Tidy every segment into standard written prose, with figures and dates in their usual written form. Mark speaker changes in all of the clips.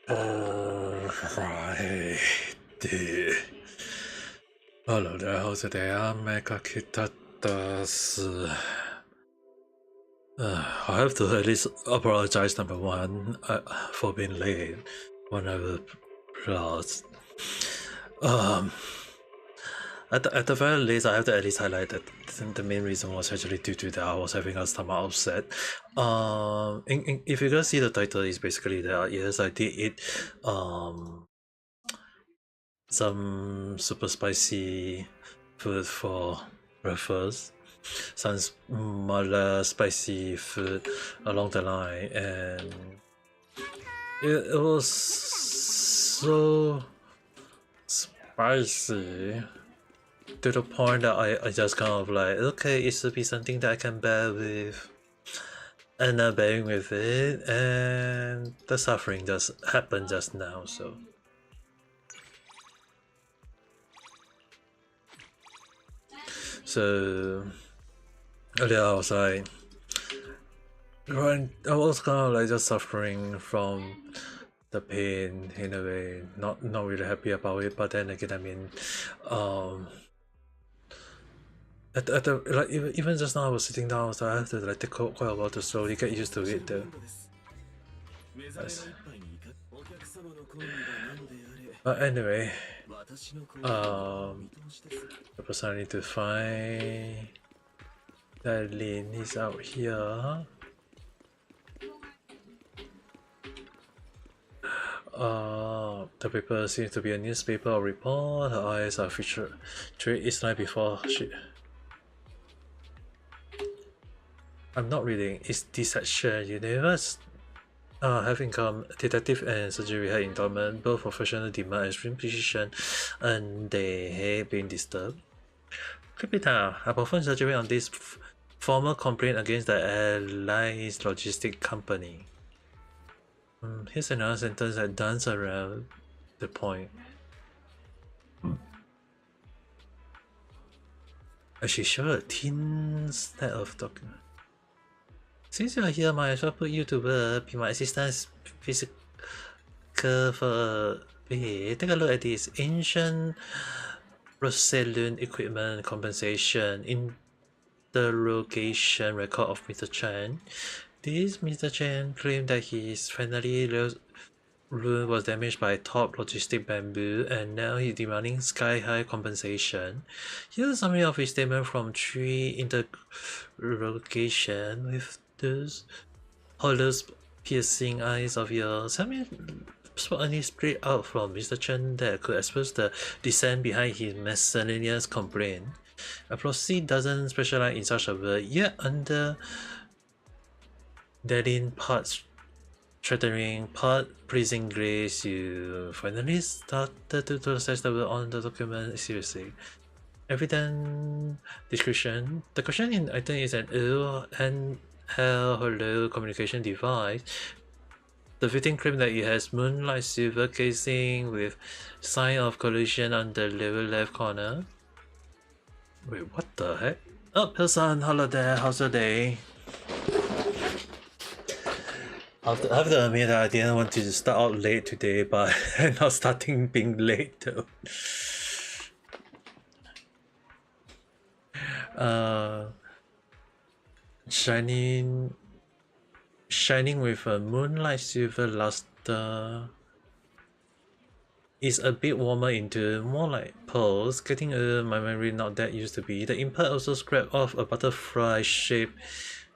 Speaker 1: Alright. Hello there, how's today? Ame Gakita desu. I have to at least apologize, number one, for being late. Whenever plus, at the very least, I have to at least highlight that the main reason was actually due to that I was having a stomach upset. If you guys see the title, is basically that yes, I did eat some super spicy food for breakfast, some mild spicy food along the line, and it was so spicy to the point that I just kind of like, okay, it should be something that I can bear with, and I'm bearing with it, and the suffering just happened just now. So earlier I was like, I was kind of like just suffering from the pain in a way, not really happy about it. But then again, I mean, at the like even just now I was sitting down, so I have to like take quite a while to slowly get used to it. Though. But anyway, the person I need to find. Darlene is out here. The paper seems to be a newspaper or report. Her eyes are featured 3 each night before she... I'm not reading. It's Deception Universe. Have income, detective and surgery had endowment, both professional demand extreme precision, and they have been disturbed. Creepita, I performed surgery on this formal complaint against the airline's logistic company. Here's another sentence that dance around the point. She showed a thin stack of documents. Since you're here, might as well put you to work. Be my assistant physical for a take a look at this ancient Rosalind equipment compensation interrogation record of Mr. Chen. This Mr. Chen claimed that his family room was damaged by top logistic bamboo, and now he's demanding sky-high compensation. Here's a summary of his statement from 3 interrogation with those hollows piercing eyes of yours. Have me spoken straight out from Mr. Chen that could expose the dissent behind his miscellaneous complaint. A proceed doesn't specialize in such a word, yet under Darlene parts threatening, part pleasing grace, you finally started to process the word on the document seriously. Evident description. The question in item is an handheld hollow communication device. The victim claimed that it has moonlight silver casing with sign of collision on the lower left corner. Wait, what the heck? Oh, person, hello there, how's your day? I have to admit that I didn't want to start out late today, but I'm not starting being late though. Shining with a moonlight silver luster. Is a bit warmer into more like pearls, getting my memory not that used to be. The impact also scraped off a butterfly shaped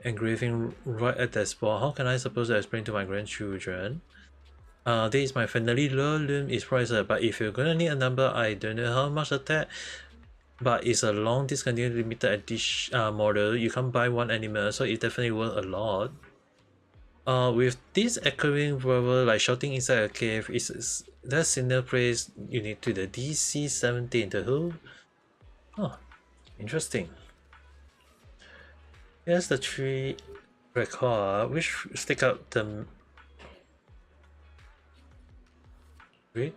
Speaker 1: engraving right at that spot. How can I suppose to explain to my grandchildren? This is my finally loom is priced, but if you're gonna need a number, I don't know how much of that. But it's a long discontinued limited edition model. You can't buy one anymore, so it definitely worth a lot. With this echoing verbal like shouting inside a cave, is that signal praise unique to the DC-17. The who? Oh, interesting. Here's the 3 record, which stick out the... Wait.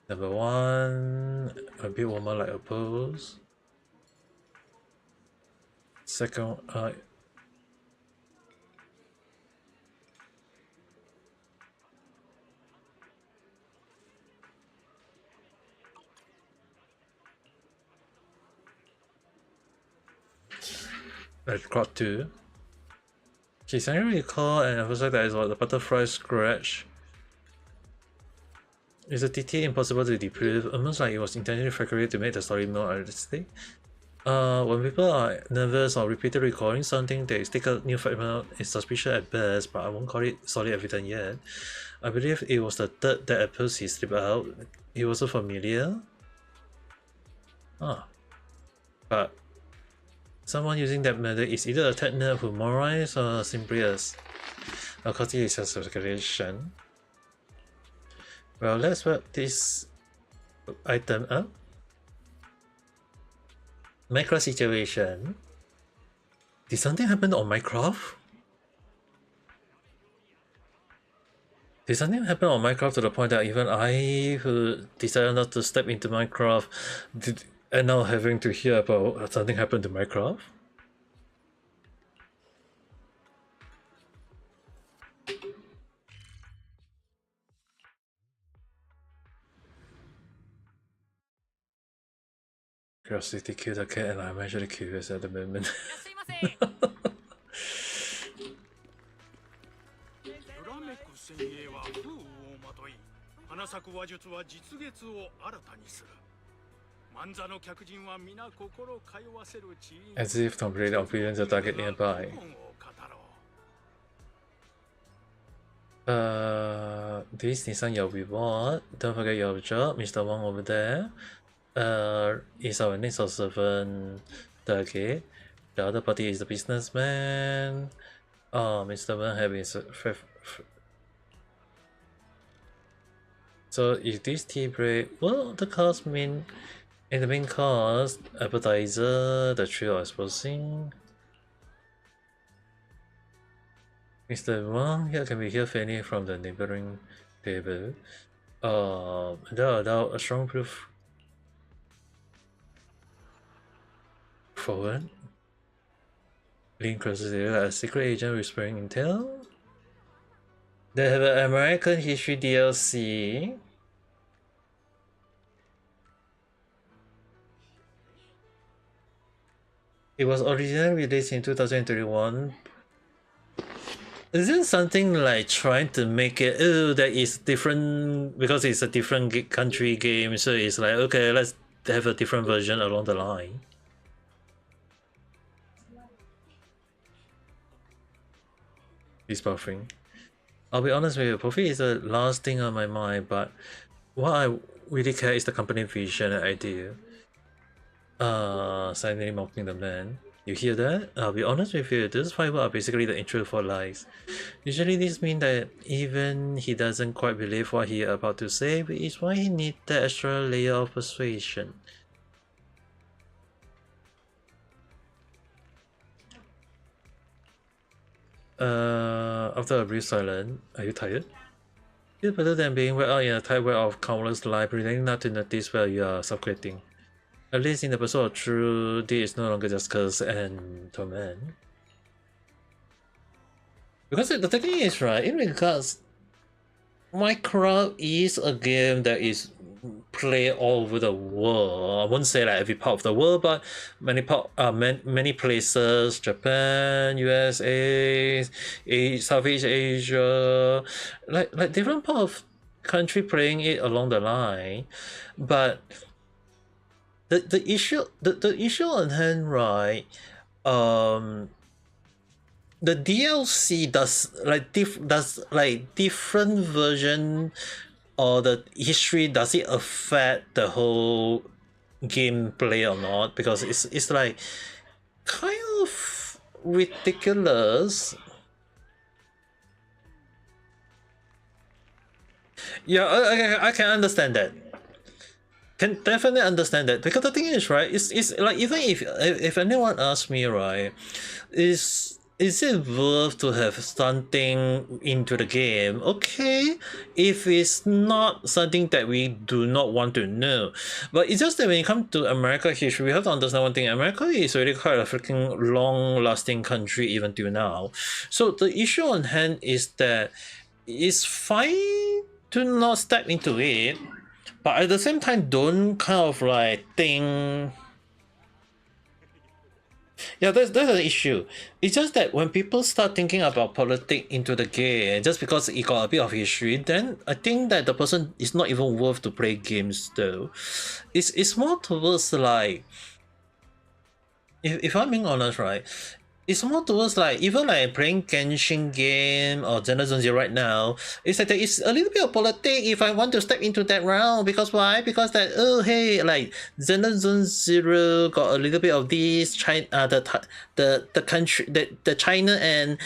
Speaker 1: Number 1, a bit warmer like a pose. Second, Like crop 2. Can you recall and emphasize that is what the butterfly scratch? Is the TT impossible to deprive? Almost like it was intentionally fabricated to make the story more realistic. When people are nervous or repeatedly recalling something, they stick a new fragment is suspicious at best, but I won't call it solid evidence yet. I believe it was the third that appears he slipped out. He was so familiar. But someone using that method is either a tech nerd who memorize or simply a copy is a speculation. Well, let's wrap this item up. Minecraft situation. Did something happen on Minecraft? Did something happen on Minecraft to the point that even I, who decided not to step into Minecraft, and now having to hear about something happened to Minecraft? Curiosity killed a cat and I'm actually curious at the moment.
Speaker 2: 万座の客人は皆心通わせる知恵
Speaker 1: As if completely oblivious to target nearby. This Nissan your reward. Don't forget your job, Mr. Wang over there. Is our next observant target. The other party is the businessman. Mr. Wang have his so is this tea break? Well, the cost mean in the main course, appetizer, the trio exposing. Mr. Wang here can be heard faintly from the neighboring table. A strong proof forward. Lean closer to a secret agent whispering intel. They have an American History DLC. It was originally released in 2021. Isn't something like trying to make it, oh, that is different because it's a different country game, so it's like, okay, let's have a different version along the line. He's buffering. I'll be honest with you, profit is the last thing on my mind, but what I really care is the company vision and idea. Silently mocking the man. You hear that? I'll be honest with you, these 5 are basically the intro for lies. Usually this means that even he doesn't quite believe what he about to say, which is why he needs that extra layer of persuasion. After a brief silence, are you tired? It's better than being wet out in a tight web of countless lies, pretending not to notice while you are suffocating. At least in the pursuit of truth, this is no longer just curse and torment. Because the thing is, right, in regards, Minecraft is a game that is played all over the world. I wouldn't say like every part of the world, but many places, Japan, USA, Southeast Asia, like different part of country playing it along the line, but the issue on hand, right? The DLC does different version or the history, does it affect the whole gameplay or not? Because it's like kind of ridiculous. Yeah, I can understand that. Can definitely understand that, because the thing is, right, it's like, even if anyone asks me, right, is it worth to have something into the game? Okay, if it's not something that we do not want to know. But it's just that when it comes to America history, we have to understand one thing. America is really quite a freaking long-lasting country even till now. So the issue on hand is that it's fine to not step into it, but at the same time, don't kind of like think Yeah, that's an issue. It's just that when people start thinking about politics into the game, just because it got a bit of history, then I think that the person is not even worth to play games though. It's more towards like, if I'm being honest, right, it's more towards like even like playing Genshin game or Zenless right now. It's like there is a little bit of politics if I want to step into that round, because why? Because that, oh hey, like Zenless Zero got a little bit of this China, the country, the China and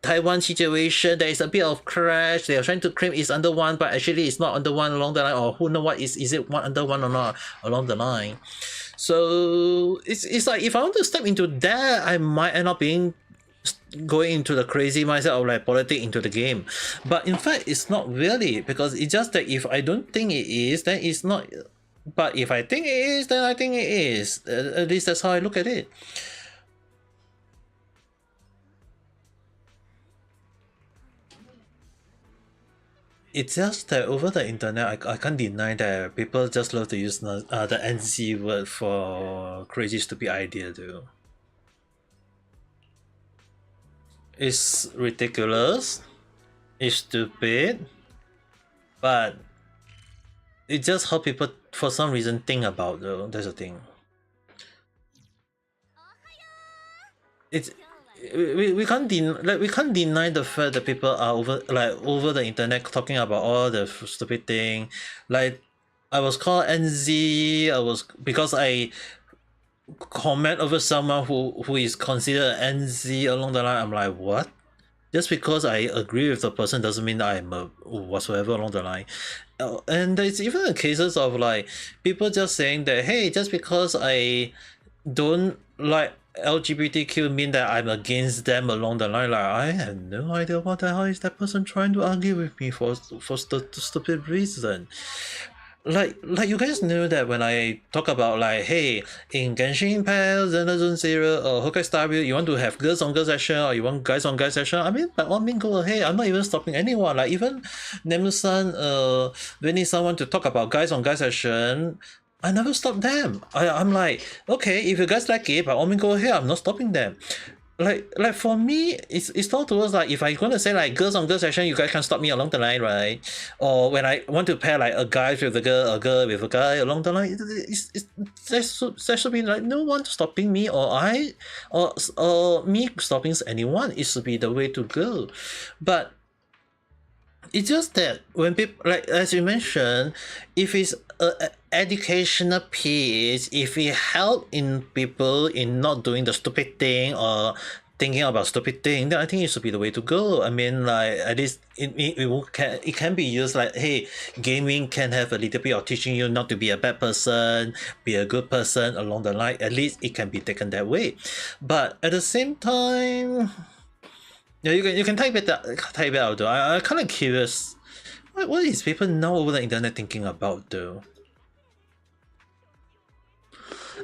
Speaker 1: Taiwan situation. There is a bit of crash. They are trying to claim it's under one, but actually it's not under one along the line, or who know what is it one under one or not along the line. So it's like if I want to step into that, I might end up being going into the crazy mindset of like politics into the game. But in fact, it's not really, because it's just that if I don't think it is, then it's not. But if I think it is, then I think it is. At least that's how I look at it. It's just that over the internet, I can't deny that people just love to use the NC word for crazy stupid idea though. It's ridiculous, it's stupid, but it's just how people for some reason think about though. That's the thing. It's we can't we can't deny the fact that people are over the internet talking about all the stupid thing. Like I was called NZ. Because I comment over someone who is considered NZ along the line. I'm like, what? Just because I agree with the person doesn't mean that I'm a whatsoever along the line. And there's even cases of like people just saying that, hey, just because I don't like LGBTQ mean that I'm against them along the line. Like, I have no idea what the hell is that person trying to argue with me for stupid reason. Like you guys know that when I talk about like, hey, in Genshin Impact, Zenless Zero, or Honkai Star Rail, you want to have girls on girls session or you want guys on guys session, I mean, by all means go ahead. I'm not even stopping anyone. Like even Nemu-san, Vinny-san want to talk about guys on guys session, I never stop them. I'm like, okay, if you guys like it, by all means go ahead. I'm not stopping them. Like for me, it's not towards like if I'm gonna say like girls on girls session, you guys can stop me along the line, right? Or when I want to pair like a guy with a girl with a guy along the line, there should be like no one stopping me, or me stopping anyone. It should be the way to go. But it's just that when people, like as you mentioned, if it's a educational piece, if it help in people in not doing the stupid thing or thinking about stupid thing, then I think it should be the way to go. I mean, like at least it can be used like, hey, gaming can have a little bit of teaching you not to be a bad person, be a good person along the line. At least it can be taken that way. But at the same time, yeah, you can type it out though. I'm kind of curious. What is people now over the internet thinking about though?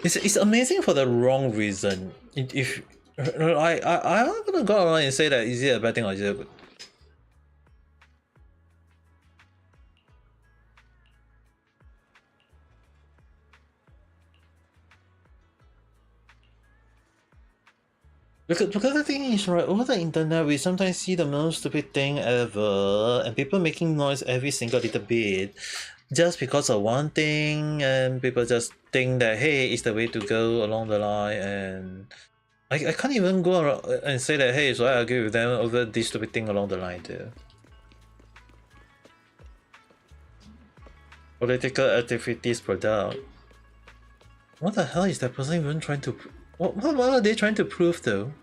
Speaker 1: It's amazing for the wrong reason. If I'm not gonna go around and say that is it a bad thing or is it a good. Because the thing is, right, over the internet we sometimes see the most stupid thing ever, and people making noise every single little bit just because of one thing, and people just think that, hey, it's the way to go along the line, and I can't even go around and say that, hey, so I agree with them over this stupid thing along the line too. Political activities product. What the hell is that person even trying to... What are they trying to prove though?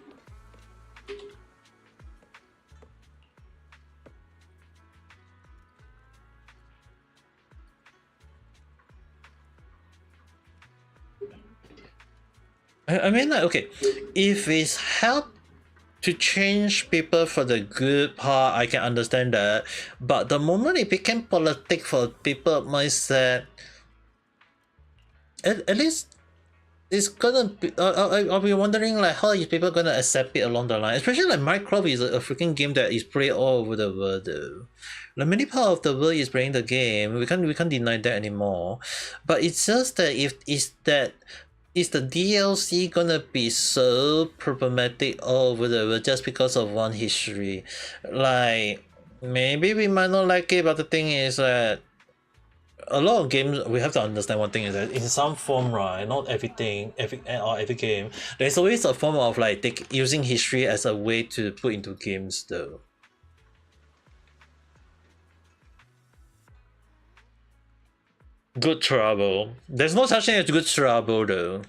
Speaker 1: I mean, like, okay, if it's help to change people for the good part, I can understand that. But the moment it became politics for people mindset, at least it's gonna be. I'll be wondering like how is people gonna accept it along the line. Especially like Minecraft is a freaking game that is played all over the world though. Like many part of the world is playing the game. We can't deny that anymore. But it's just that if it's that. is the DLC gonna be so problematic or whatever just because of one history? Like, maybe we might not like it, but the thing is that a lot of games, we have to understand one thing is that in some form, right, not everything, every game, there's always a form of like using history as a way to put into games though. Good trouble. There's no such thing as good trouble though.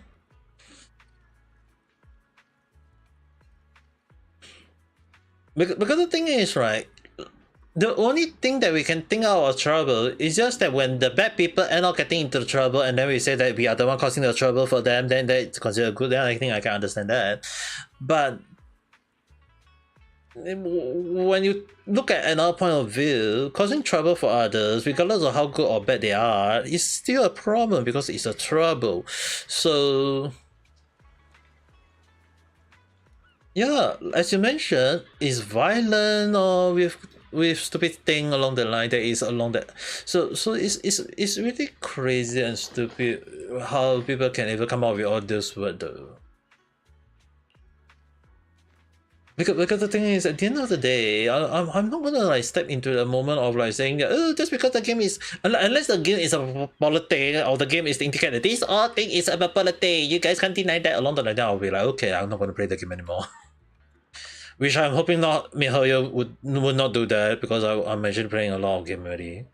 Speaker 1: Because the thing is, right, the only thing that we can think out of trouble is just that when the bad people end up getting into trouble and then we say that we are the one causing the trouble for them, then that's considered good. Then I think I can understand that. But when you look at another point of view, causing trouble for others, regardless of how good or bad they are, is still a problem because it's a trouble. So yeah, as you mentioned, is violent or with stupid thing along the line that is along that. So it's really crazy and stupid how people can even come up with all this word though. Because the thing is, at the end of the day, I'm not gonna like step into the moment of like saying that, oh, just because the game is, unless the game is a politics or the game is indicated this all thing is about politics, you guys can't deny that. Along the line, I'll be like, okay, I'm not gonna play the game anymore. Which I'm hoping not miHoYo would not do that because I'm actually playing a lot of game already.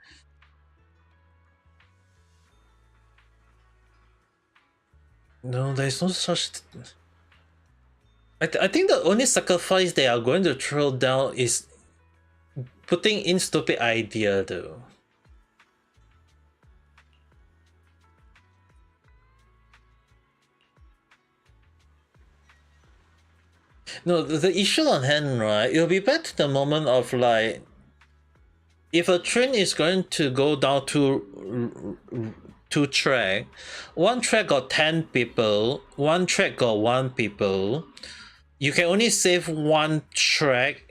Speaker 1: No, there's no such. I think the only sacrifice they are going to throw down is putting in stupid idea though. No, the issue on hand, right? It'll be back to the moment of like, if a train is going to go down two track, one track got 10 people, one track got 1 people. You can only save one track.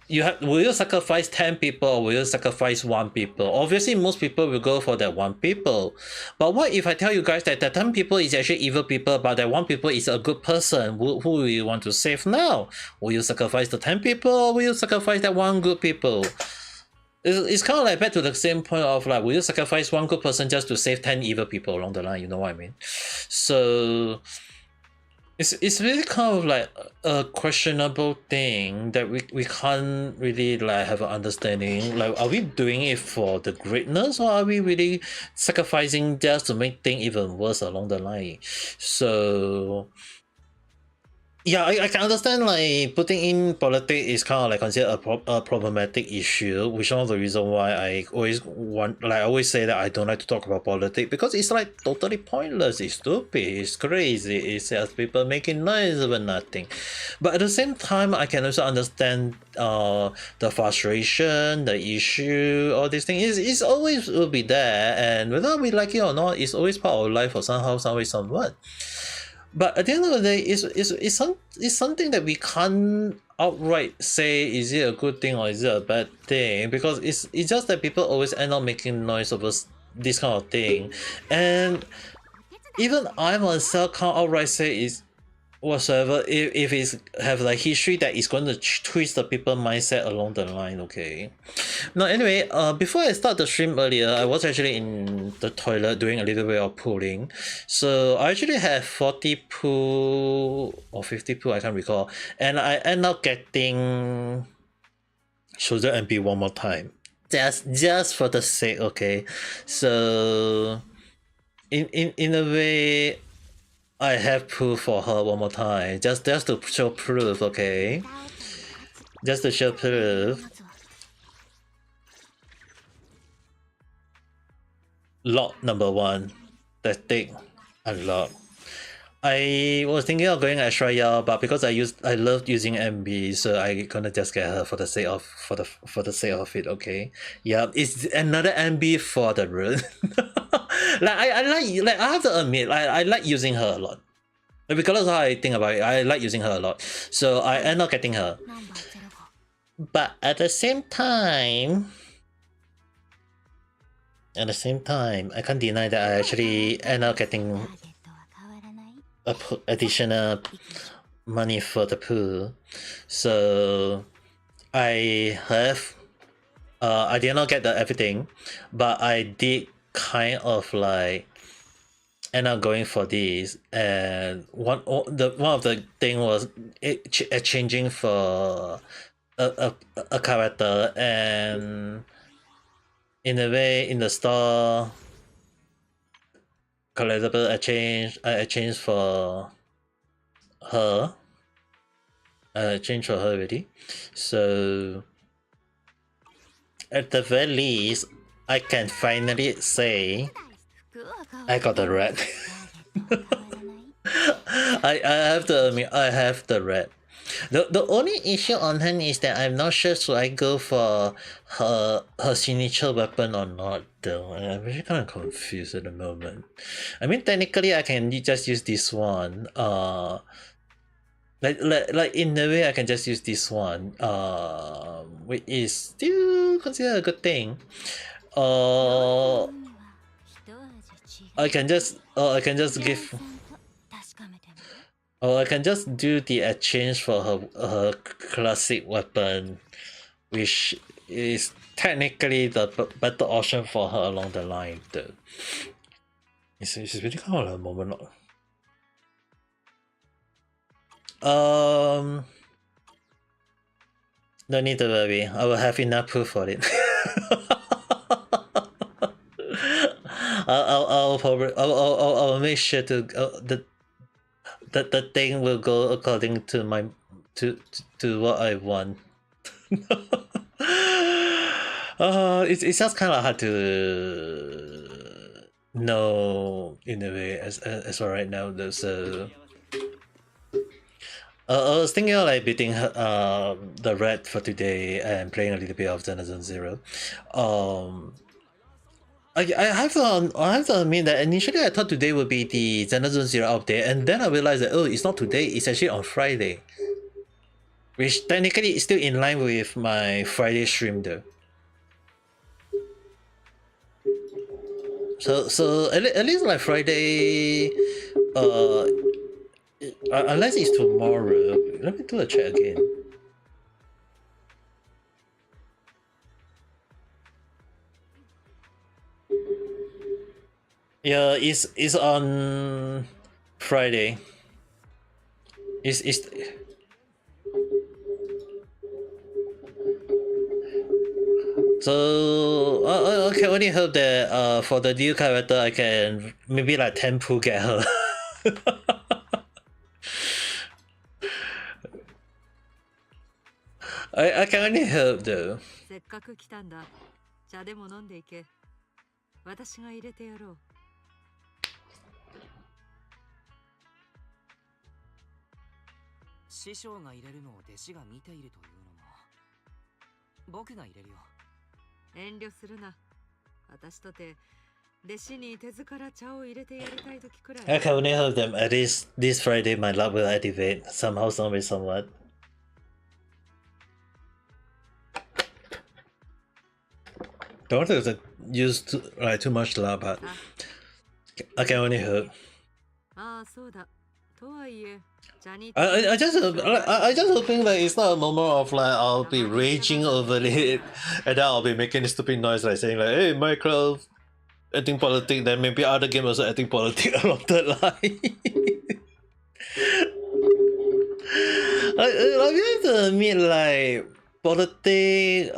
Speaker 1: Will you sacrifice 10 people or will you sacrifice 1 people? Obviously, most people will go for that 1 people. But what if I tell you guys that the 10 people is actually evil people, but that 1 people is a good person? Who will you want to save now? Will you sacrifice the 10 people or will you sacrifice that 1 good people? It's kind of like back to the same point of like, will you sacrifice 1 good person just to save 10 evil people along the line? You know what I mean? So it's really kind of like a questionable thing that we can't really like have an understanding. Like, are we doing it for the greatness or are we really sacrificing just to make things even worse along the line? So yeah, I can understand like putting in politics is kind of like considered a problematic issue, which is one of the reasons why I always say that I don't like to talk about politics because it's like totally pointless, it's stupid, it's crazy, it's just people making noise over nothing. But at the same time, I can also understand the frustration, the issue, all these things. It's always will be there, and whether we like it or not, it's always part of life or somehow, some way, somewhat. But at the end of the day, it's something that we can't outright say is it a good thing or is it a bad thing, because it's just that people always end up making noise over this kind of thing, and even I myself can't outright say is whatsoever if it's have like history that is going to twist the people mindset along the line. Okay, now anyway, before I start the stream earlier, I was actually in the toilet doing a little bit of pooling, so I actually have 40 poo or 50 poo, I can't recall, and I end up getting shoulder MP one more time just for the sake. Okay, so in a way I have proof for her one more time, just to show proof, okay? Just to show proof. Lock number 1. That thing. Unlock. I was thinking of going extra year, but because I loved using MB, so I gonna just get her for the sake of it, okay? Yeah, it's another MB for the rune. like I have to admit, I like using her a lot. Because of how I think about it, I like using her a lot. So I end up getting her. But at the same time, I can't deny that I actually end up getting additional money for the pool, so I have I did not get the everything, but I did kind of like end up going for this, and one of the thing was changing for a character, and in a way in the store collectible I changed for her. I changed for her already, so at the very least I can finally say I got the red. I have to admit I have the red. The only issue on hand is that I'm not sure should I go for her signature weapon or not though. I'm really kind of confused at the moment. I mean technically I can just use this one. Like in a way I can just use this one. Which is still considered a good thing. I can just give. Or I can just do the exchange for her classic weapon, which is technically the better option for her along the line though. It's really kind of a moment. No need to worry, I will have enough proof for it. I'll make sure to the thing will go according to my to what I want. It's just kind of hard to know in a way as for right now though. So I was thinking of like beating the red for today and playing a little bit of Zenless Zero. I have to admit that initially I thought today would be the Zenless Zero update, and then I realized that it's not today, it's actually on Friday. Which technically is still in line with my Friday stream though. So at least like Friday, unless it's tomorrow. Let me do a check again. Yeah, it's on Friday. It's so I can only hope that for the new character I can maybe like tempo get her. I can only hope though.
Speaker 3: せっかく来たんだ。茶でも飲んでいけ。私が入れてやろう。
Speaker 4: 師匠が入れるのを弟子が見ているというのも僕が入れるよ。
Speaker 3: 遠慮するな。私とて弟子に手ずから茶を入れてやりたい時くらい。
Speaker 1: I can only hope that at least this Friday my luck will activate somehow, some way, somewhat. Don't want to use too much luck, but I can only hope.
Speaker 3: ああ、そうだ。とはいえ。
Speaker 1: I just hoping that it's not a moment of like I'll be raging over it and then I'll be making a stupid noise like saying like, hey, Minecraft acting politics, then maybe other game also acting politics along the line. I have to admit like politics,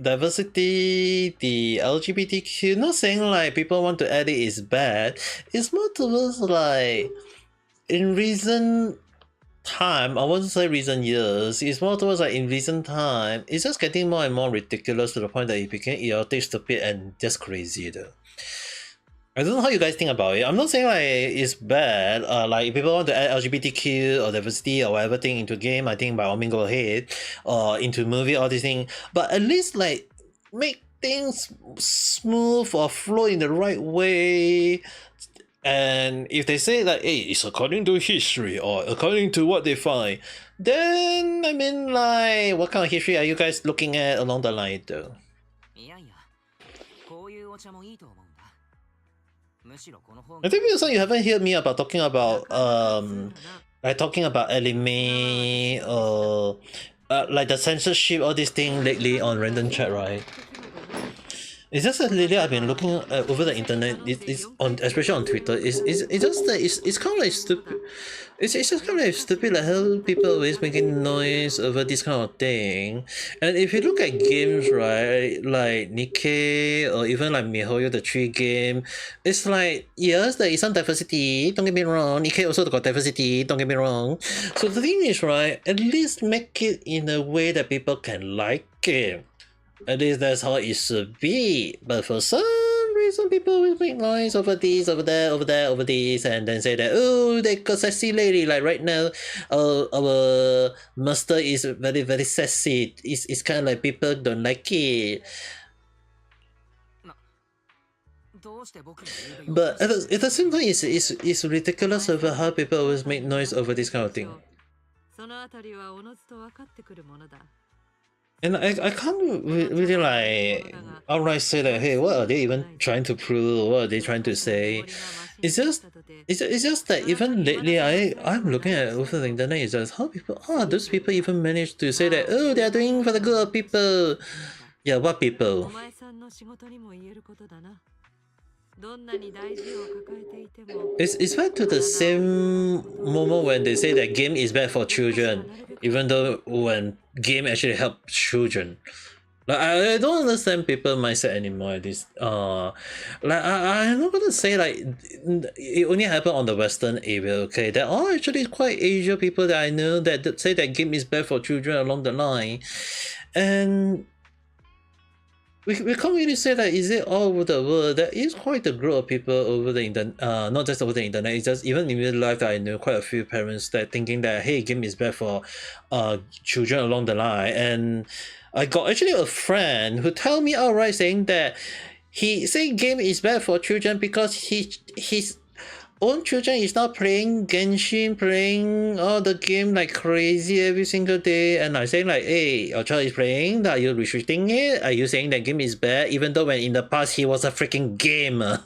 Speaker 1: diversity, the LGBTQ, not saying like people want to add it is bad, it's more towards like in recent time, I won't say recent years, it's more towards like in recent time, it's just getting more and more ridiculous to the point that it became idiotic, stupid, and just crazy though. I don't know how you guys think about it. I'm not saying like it's bad. Like if people want to add LGBTQ or diversity or whatever thing into game, I think by all means go ahead. Or into movie, all these things. But at least like make things smooth or flow in the right way. And if they say like, hey, it's according to history or according to what they find, then I mean like, what kind of history are you guys looking at along the line though?
Speaker 4: いやいや、こういうお茶もいいと思うんだ。
Speaker 1: I think also you haven't heard me about talking about like talking about anime or like the censorship, all these things lately on random chat, right? It's just that lately I've been looking over the internet. It's on, especially on Twitter. It's just that it's kind of like stupid. It's just kind of like stupid, like how people always making noise over this kind of thing. And if you look at games, right, like Nikkei or even like MiHoYo the tree game, it's like yes, there is some diversity. Don't get me wrong. Nikkei also got diversity. Don't get me wrong. So the thing is, right, at least make it in a way that people can like it. At least that's how it should be. But for some reason, people will make noise over this, over there, over there, over this, and then say that, oh, they got sassy lady. Like right now, our master is very, very sassy. It's kind of like people don't like it. But at the same time, it's ridiculous over how people always make noise over this kind of thing. And I can't really like outright say that, hey, what are they even trying to prove? What are they trying to say? It's just that even lately I'm looking at over the internet, it's just how people those people even manage to say that, oh, they are doing for the good of people. Yeah, what people? It's back to the same moment when they say that game is bad for children, even though when game actually help children. Like I don't understand people mindset anymore at this. Like I'm not gonna say like it only happened on the Western area. Okay, there are actually quite Asian people that I know that say that game is bad for children along the line, and we can't really say that is it all over the world. There is quite a group of people over the internet, not just over the internet, it's just even in real life that I know quite a few parents that thinking that, hey, game is bad for children along the line. And I got actually a friend who tell me outright saying that he say game is bad for children because his own children is not playing Genshin, playing all the game like crazy every single day, and I saying like, hey, your child is playing, are you restricting it? Are you saying that game is bad, even though when in the past he was a freaking gamer?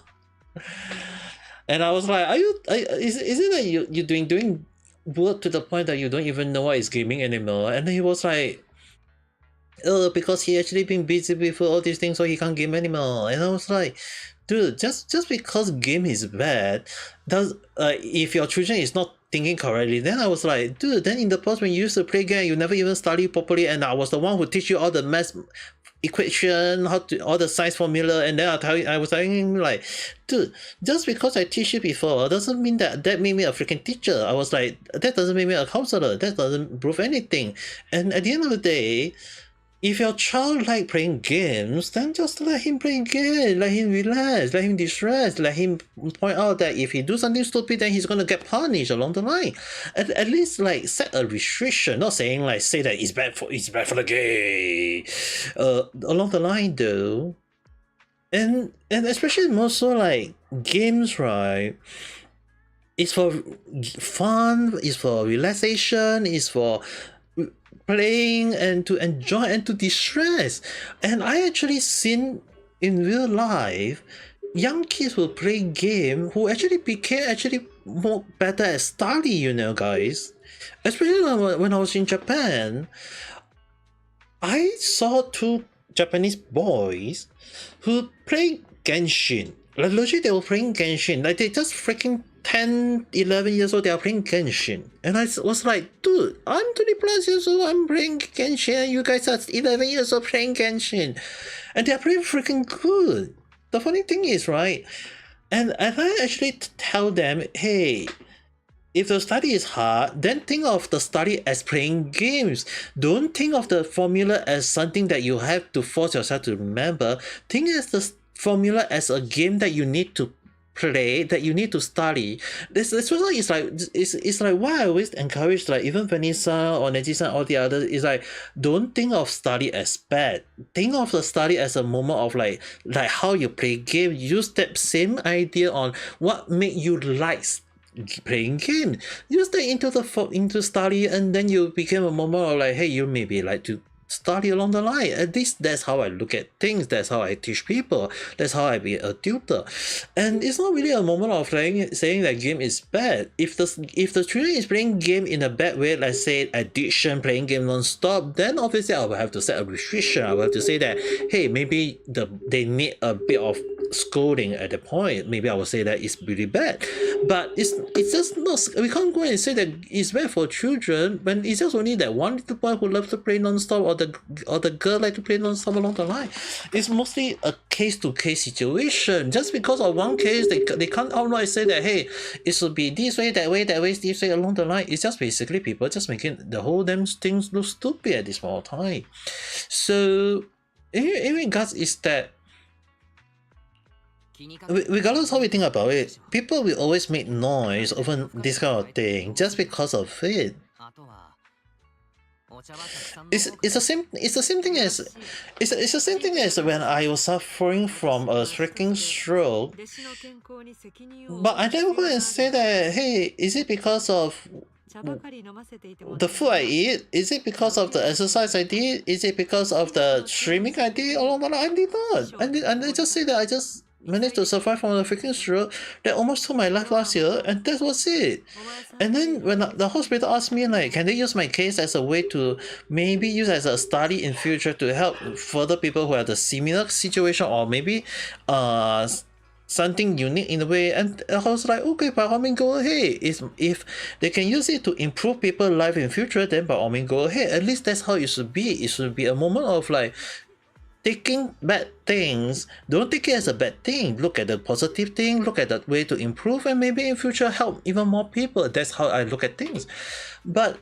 Speaker 1: And I was like, is it that you doing work to the point that you don't even know what is gaming anymore? And he was like, oh, because he actually been busy with all these things, so he can't game anymore. And I was like, dude, just because game is bad, does if your children is not thinking correctly, then I was like, dude, then in the past when you used to play game, you never even study properly, and I was the one who teach you all the math equation, all the science formula, and then I was telling him like, dude, just because I teach you before doesn't mean that made me a freaking teacher. I was like, that doesn't make me a counselor. That doesn't prove anything. And at the end of the day, if your child like playing games, then just let him play games, let him relax, let him distress, let him point out that if he do something stupid, then he's gonna get punished along the line. At least like set a restriction, not saying like say that it's bad for the game. Along the line though, and especially more so like games, right? It's for fun, it's for relaxation, it's for playing and to enjoy and to distress. And I actually seen in real life young kids who play game who actually became more better at study, you know, guys. Especially when I was in Japan, I saw two Japanese boys who play Genshin. Like legit, they were playing Genshin. Like they just freaking 10, 11 years old, they are playing Genshin. And I was like, dude, I'm 20 plus years old, I'm playing Genshin, and you guys are 11 years old playing Genshin. And they are playing freaking good. The funny thing is, right, and I actually tell them, hey, if the study is hard, then think of the study as playing games. Don't think of the formula as something that you have to force yourself to remember. Think as the formula as a game that you need to play, that you need to study. This is like it's like why I always encourage like even Vanessa or Neji-san, all the others, is like don't think of study as bad. Think of the study as a moment of like how you play game. Use that same idea on what make you like playing game. Use that into study, and then you become a moment of like, hey, you maybe like to study along the line. At least that's how I look at things. That's how I teach people. That's how I be a tutor. And it's not really a moment of saying that game is bad. If the children is playing game in a bad way, let's say addiction, playing game non-stop, then obviously I will have to set a restriction. I will have to say that, hey, maybe they need a bit of scolding at the point. Maybe I will say that it's really bad. But it's just not, we can't go and say that it's bad for children when it's just only that one little boy who loves to play non-stop, or the girl like to play non-stop along the line. It's mostly a case-to-case situation. Just because of one case, they can't outright say that, hey, it should be this way, this way along the line. It's just basically people just making the whole damn things look stupid at this point of time. So in regards is that, regardless how we think about it, people will always make noise over this kind of thing just because of it. It's the same thing as when I was suffering from a freaking stroke. But I never go and say that, hey, is it because of the food I eat? Is it because of the exercise I did? Is it because of the streaming I did? Oh, no, I did not. I just say that I just managed to survive from a freaking stroke that almost took my life last year, and that was it. And then when the hospital asked me, like, can they use my case as a way to maybe use as a study in future to help further people who have the similar situation, or maybe something unique in a way, and I was like, okay, by all means go ahead. If they can use it to improve people's life in future, then by all means go ahead. At least that's how it should be. It should be a moment of like, taking bad things, don't take it as a bad thing. Look at the positive thing, look at the way to improve, and maybe in future help even more people. That's how I look at things. But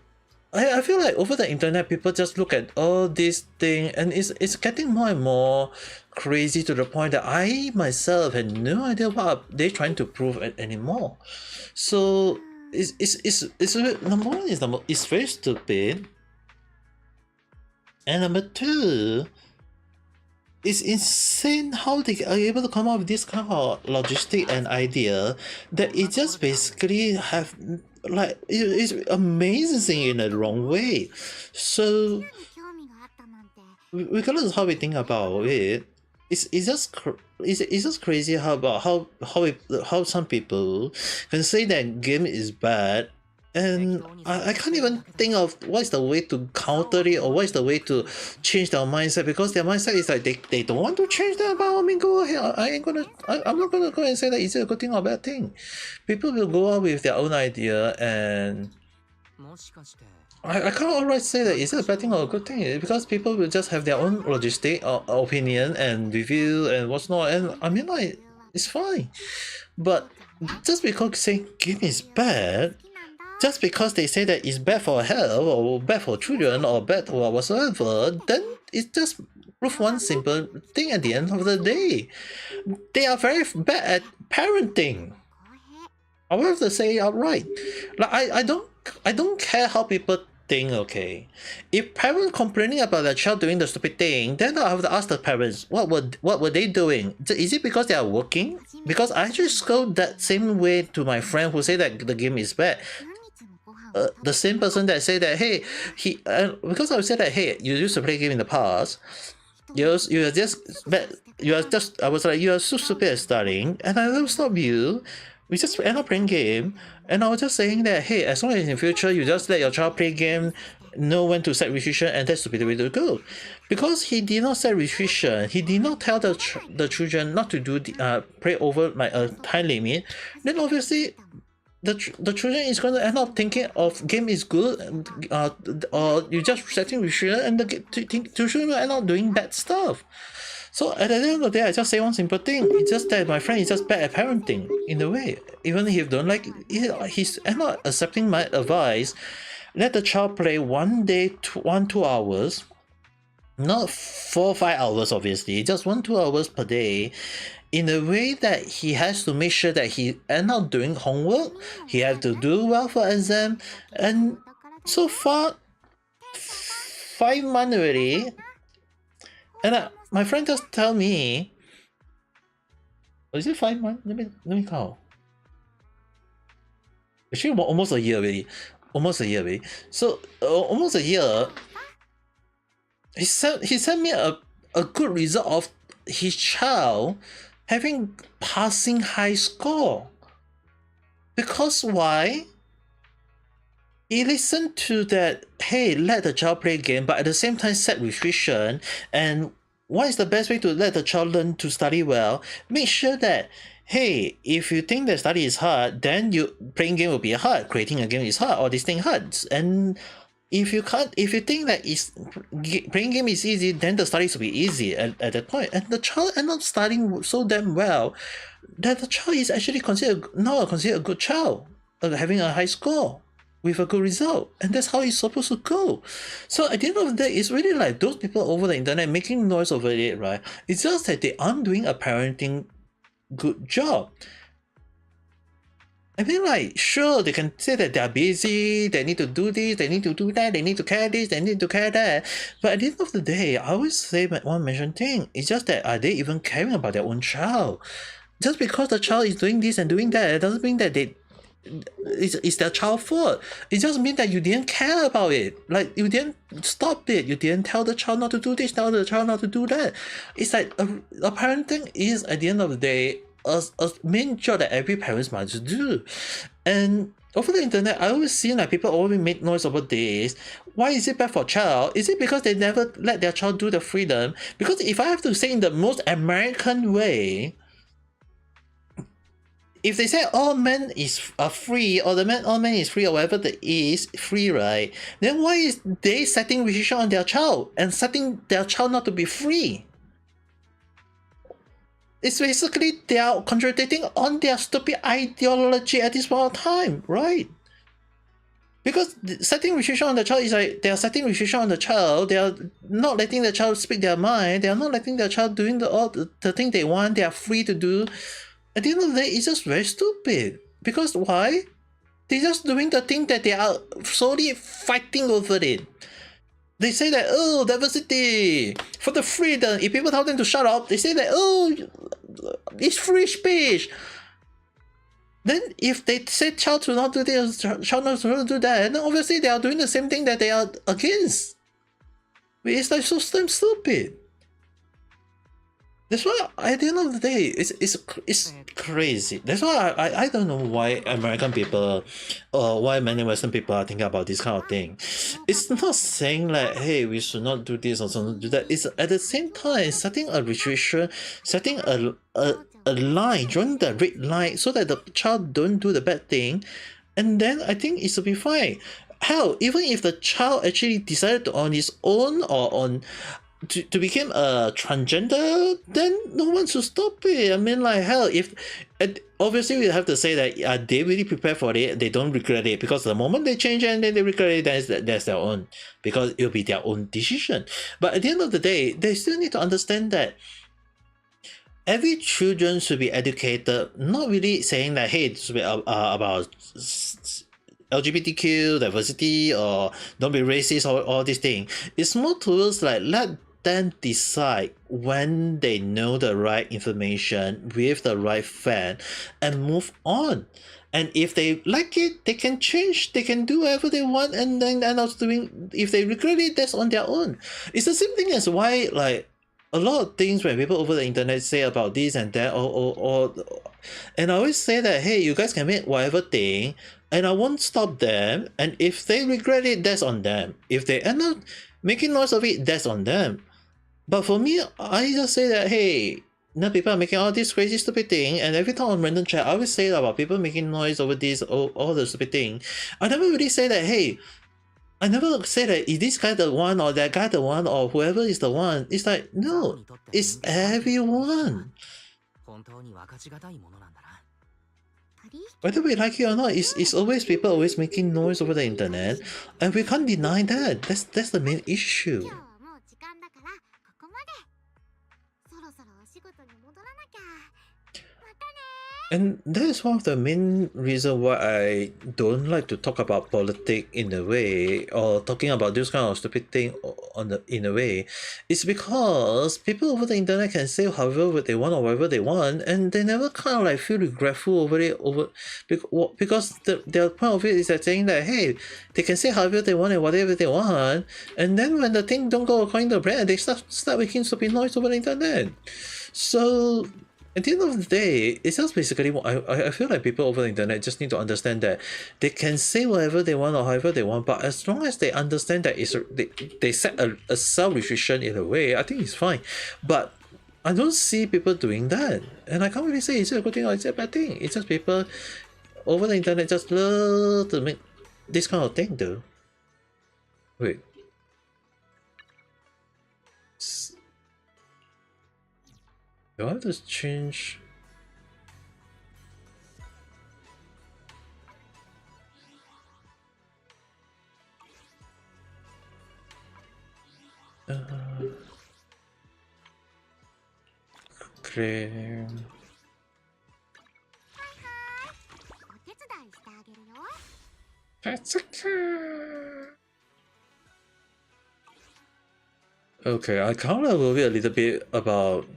Speaker 1: I feel like over the internet, people just look at all these things, and it's getting more and more crazy to the point that I myself had no idea what they're trying to prove anymore. So it's number one is it's very stupid, and number two, it's insane how they are able to come up with this kind of logistic and idea that it just basically have, like, it's amazing in a wrong way. So regardless of how we think about it, it's just crazy how some people can say that game is bad. And I can't even think of what's the way to counter it, or what's the way to change their mindset, because their mindset is like they don't want to change that. But I mean, go ahead. I'm not gonna go and say that it's a good thing or bad thing. People will go out with their own idea, and I can't outright say that is it a bad thing or a good thing, because people will just have their own logistic or opinion and review and what's not. And I mean, like, it's fine. But just because saying game is bad, just because they say that it's bad for health or bad for children or bad for whatsoever, then it's just proof one simple thing at the end of the day. They are very bad at parenting. I will have to say it outright. Like, I don't care how people think, okay? If parents complaining about their child doing the stupid thing, then I have to ask the parents, what were they doing? Is it because they are working? Because I actually scold that same way to my friend who said that the game is bad. The same person that said that, hey, because I said that, hey, you used to play game in the past, you are just bad, I was like, you are so stupid at studying, and I will stop you. We just end up playing game, and I was just saying that, hey, as long as in future you just let your child play game, know when to set restriction, and that's the way to go. Because he did not set restriction, he did not tell the children not to do play over my time limit, then obviously the children is going to end up thinking of game is good, or you just setting restriction, and the children will end up doing bad stuff. So at the end of the day, I just say one simple thing. It's just that my friend is just bad at parenting in a way. Even if you don't like it, he's not accepting my advice. Let the child play 1 day, 2 hours, not 4 or 5 hours obviously, just 1-2 hours per day, in a way that he has to make sure that he end up doing homework, he have to do well for exam, and so far 5 months already, and my friend just tell me, is it 5 months? Let me count. Actually, almost a year already. So almost a year. he sent me a good result of his child having passing high score. Because why? He listened to that, hey, let the child play game, but at the same time set restriction. And what is the best way to let the child learn to study well? Make sure that, hey, if you think that study is hard, then playing game will be hard, creating a game is hard, all these things hard. And if you think that playing game is easy, then the studies will be easy at that point. And the child end up studying so damn well that the child is actually considered a good child, having a high score with a good result, and that's how it's supposed to go. So at the end of the day, it's really like those people over the internet making noise over it, right? It's just that they aren't doing a parenting good job. I mean, like, sure, they can say that they're busy, they need to do this, they need to do that, they need to care this, they need to care that. But at the end of the day, I always say one mentioned thing. It's just that, are they even caring about their own child? Just because the child is doing this and doing that, it doesn't mean that it's their child's fault. It just means that you didn't care about it. Like, you didn't stop it. You didn't tell the child not to do this, tell the child not to do that. It's like a parenting is, at the end of the day, a main job that every parent must do. And over the internet, I always see like people always make noise over this. Why is it bad for child? Is it because they never let their child do the freedom? Because if I have to say in the most American way, if they say all men is free, or all men is free, or whatever that is free, right? Then why is they setting restriction on their child and setting their child not to be free? It's basically they are contradicting on their stupid ideology at this point of time, right? Because setting restriction on the child is like they are setting restriction on the child. They are not letting the child speak their mind. They are not letting the child doing all the thing they want. They are free to do. At the end of the day, it's just very stupid. Because why? They're just doing the thing that they are solely fighting over it. They say that, oh, diversity, for the freedom. If people tell them to shut up, they say that, oh, it's free speech. Then if they say child to not do this, child not to do that, then obviously they are doing the same thing that they are against. It's like so damn stupid. That's why at the end of the day, it's crazy. That's why I don't know why American people or why many Western people are thinking about this kind of thing. It's not saying like, hey, we should not do this or should not do that. It's at the same time setting a restriction, setting a line, drawing the red line so that the child don't do the bad thing, and then I think it should be fine. Hell, even if the child actually decided to on his own or on to become a transgender, then no one should stop it. I mean, like, hell, if obviously we have to say that are they really prepared for it, they don't regret it, because the moment they change and then they regret it, that's their own, because it'll be their own decision. But at the end of the day, they still need to understand that every children should be educated, not really saying that, hey, it should be about LGBTQ, diversity, or don't be racist, or all these things. It's more towards like, let them decide when they know the right information with the right fact and move on. And if they like it, they can change, they can do whatever they want, and then end up doing, if they regret it, that's on their own. It's the same thing as why, like, a lot of things when people over the internet say about this and that, or and I always say that, hey, you guys can make whatever thing, and I won't stop them, and if they regret it, that's on them. If they end up making noise of it, that's on them. But for me, I just say that, hey, now people are making all this crazy stupid thing, and every time on random chat, I always say about people making noise over this, all the stupid thing. I never really say that, hey, I never say that, is this guy the one, or that guy the one, or whoever is the one. It's like, no, it's everyone. Whether we like it or not, it's always people always making noise over the internet, and we can't deny that. That's the main issue.
Speaker 5: そろそろお仕事に戻らなきゃ。またね。
Speaker 1: And that is one of the main reasons why I don't like to talk about politics in a way, or talking about this kind of stupid thing in a way. It's because people over the internet can say however what they want or whatever they want, and they never kind of like feel regretful over it because their point of it is that saying that, hey, they can say however they want and whatever they want, and then when the thing don't go according to the plan, they start making stupid noise over the internet. So at the end of the day, it's just basically I feel like people over the internet just need to understand that they can say whatever they want or however they want, but as long as they understand that they set a self-restriction in a way, I think it's fine. But I don't see people doing that, and I can't really say it's a good thing or it's a bad thing. It's just people over the internet just love to make this kind of thing though. Wait. Do I have to change? Cream. That's okay. Okay, I kind of worry a little bit about.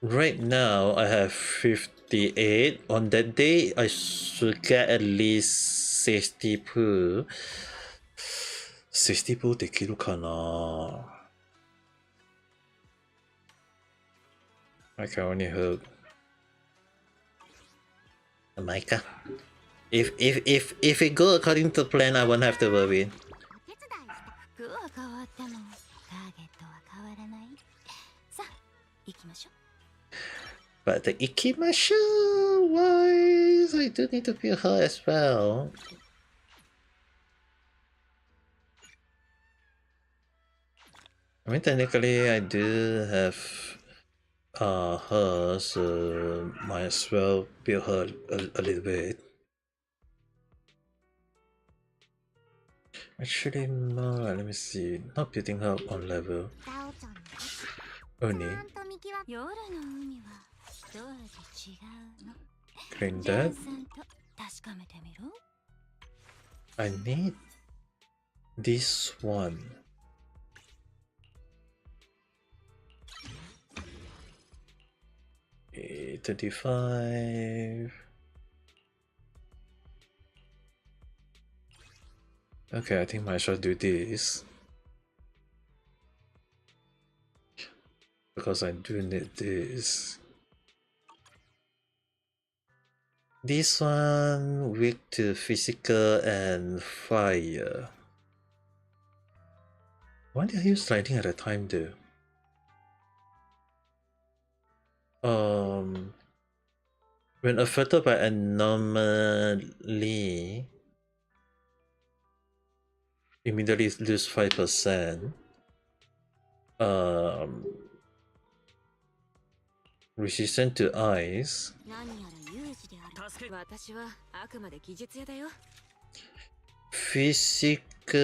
Speaker 1: Right now, I have 58. On that day, I should get at least 60 poo. 60 poo できるかな? I can only hope. Micah. If it go according to plan, I won't have to worry. But the Ikimashu wise, I do need to feel her as well. I mean, technically, I do have her, so might as well build her a little bit. Actually, no, let me see. Not building her on level. Only. Clean that. I need this one. Okay, 35. Okay, I think I should do this. Because I do need this. This one weak to physical and fire. Why did I use sliding at a time though? When affected by anomaly, immediately lose 5%. Resistant to ice. Physical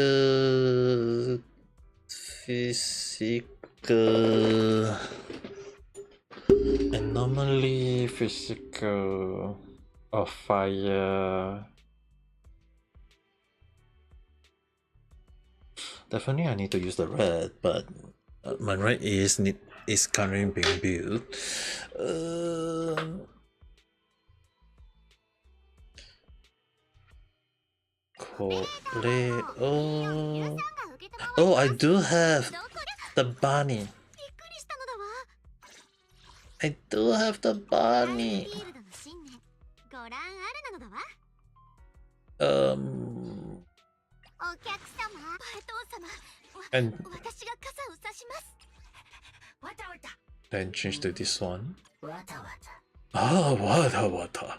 Speaker 1: anomaly, physical of fire. Definitely I need to use the red, but my red is currently being built. Oh, I do have the bunny. I do have the bunny. And then change to this one. Ah, water.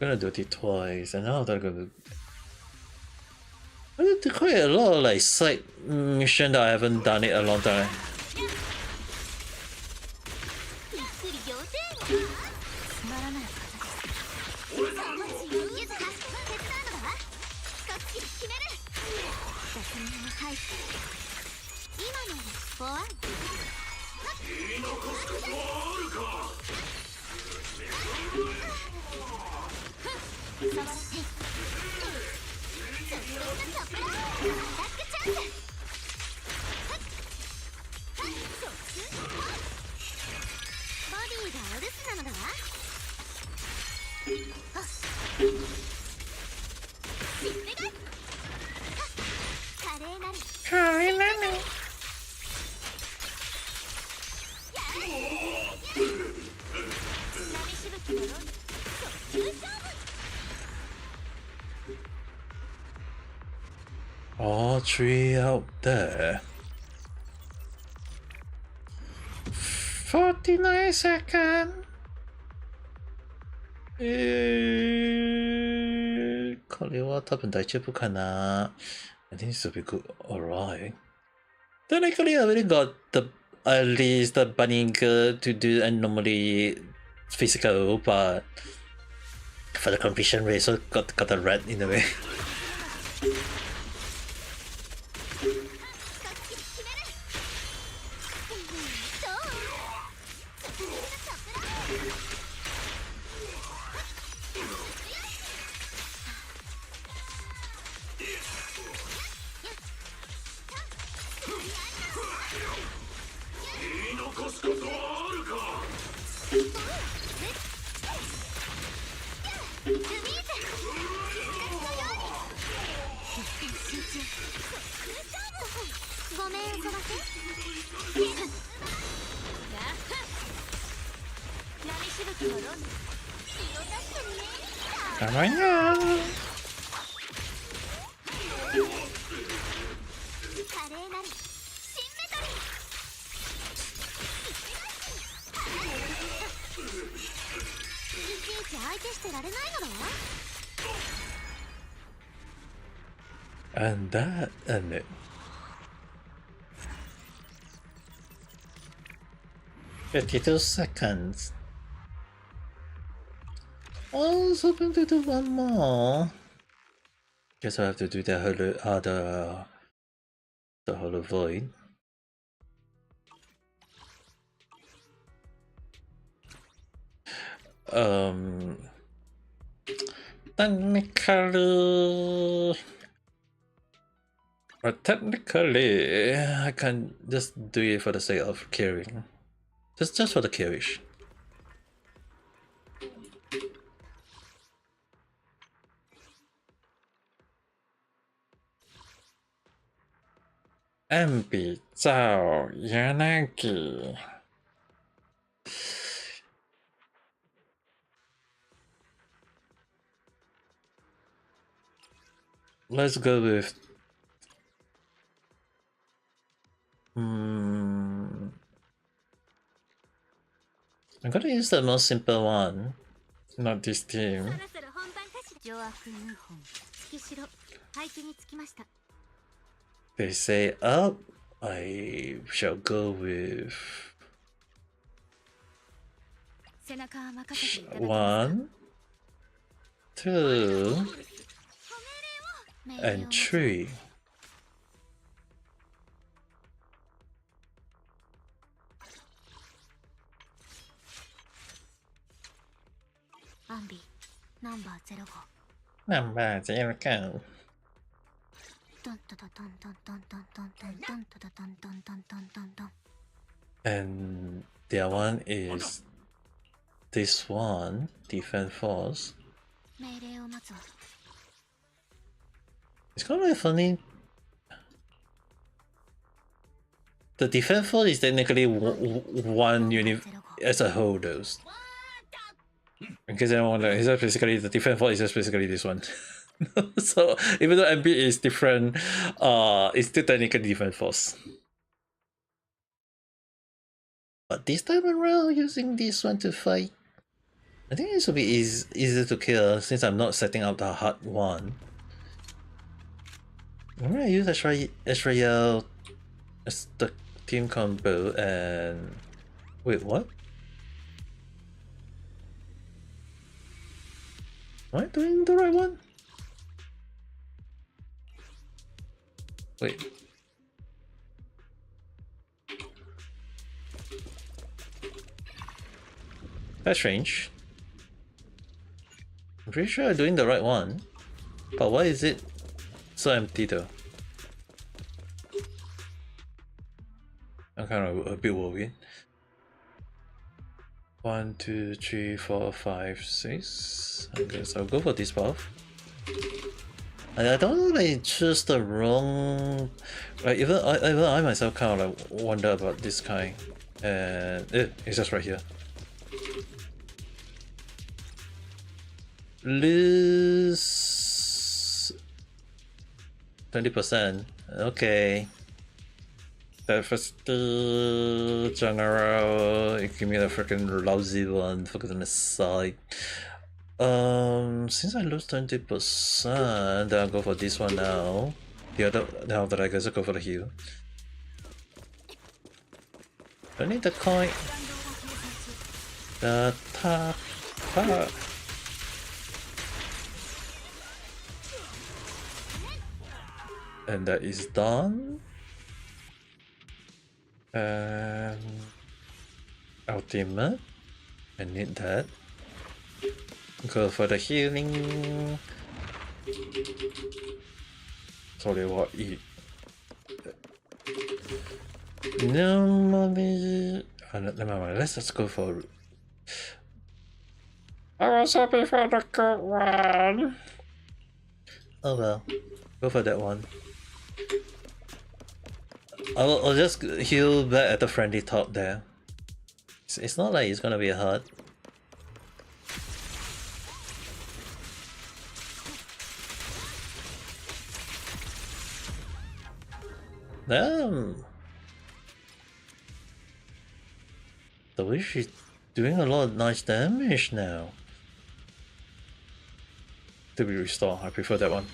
Speaker 1: I'm gonna do it twice, and now they're gonna. I did quite a lot of like side mission that I haven't done it a long time. All three out there. 49 seconds. これは多分大丈夫かな I think this will be good. Alright. Technically, I already got the at least the bunny to do a normally physical, but for the completion rate, so got a red in a way. Come on now. And that and it. 52 seconds. I was hoping to do one more. Guess I have to do the hollow void. Technically, I can just do it for the sake of carrying. Just for the carriage. Ame Gakita. Let's go with I'm gonna use the most simple one, not this team. They say up, I shall go with 1, 2, and 3. Number 0 go. And the other one is this one, Defense Force. It's kind of funny. The Defense Force is technically one unit as a whole, though. In case anyone wonders, it's just basically the Defense Force is just basically this one. So even though MP is different, it's still technically Defense Force. But this time around, using this one to fight, I think this will be easier to kill since I'm not setting up the hard one. I'm gonna use Ezreal as the team combo and... Wait, what? Am I doing the right one? Wait. Quite strange. I'm pretty sure I'm doing the right one. But why is it so empty though? I'm kind of a bit worried. 1, 2, 3, 4, 5, 6. I guess I'll go for this path. I don't really choose the wrong. Like even I myself kind of like wonder about this kind, and it's just right here. Lose 20%. Okay. That first general, give me the freaking lousy one for goodness sake. Since I lose 20%, then I'll go for this one now. The other, now that I guess I'll go for the heal. I need the coin. The top. And that is done. Ultimate. I need that. Go for the healing. Sorry, what? No money. Never mind. Let's just go for. I was happy for the good one. Oh well, go for that one. I'll just heal back at the friendly top there. It's not like it's gonna be hard. Damn! The way she's doing a lot of nice damage now. To be restored, I prefer that one.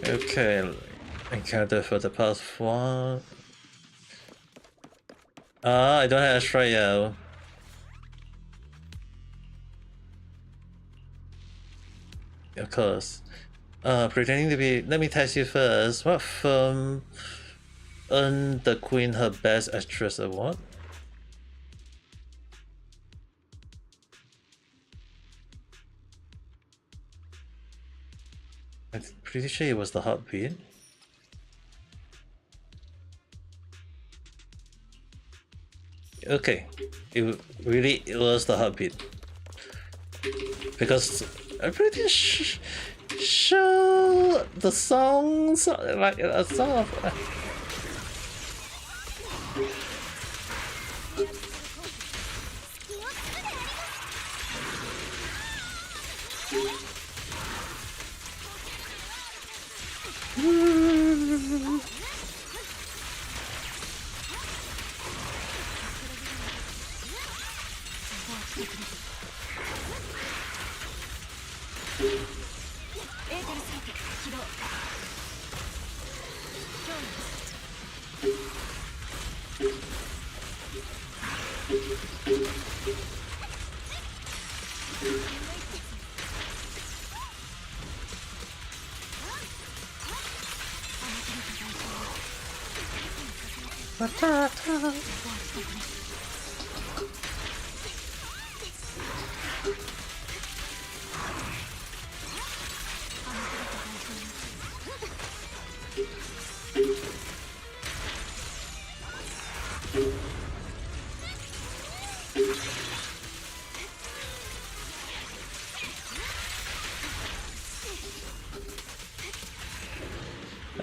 Speaker 1: Okay, encounter for the past one. I don't have extra yet. Of course. Pretending to be. Let me test you first. What firm earned the Queen her Best Actress award? I'm pretty sure it was the Heartbeat. Okay, it was the Heartbeat. Because I'm pretty sure the songs like a song of.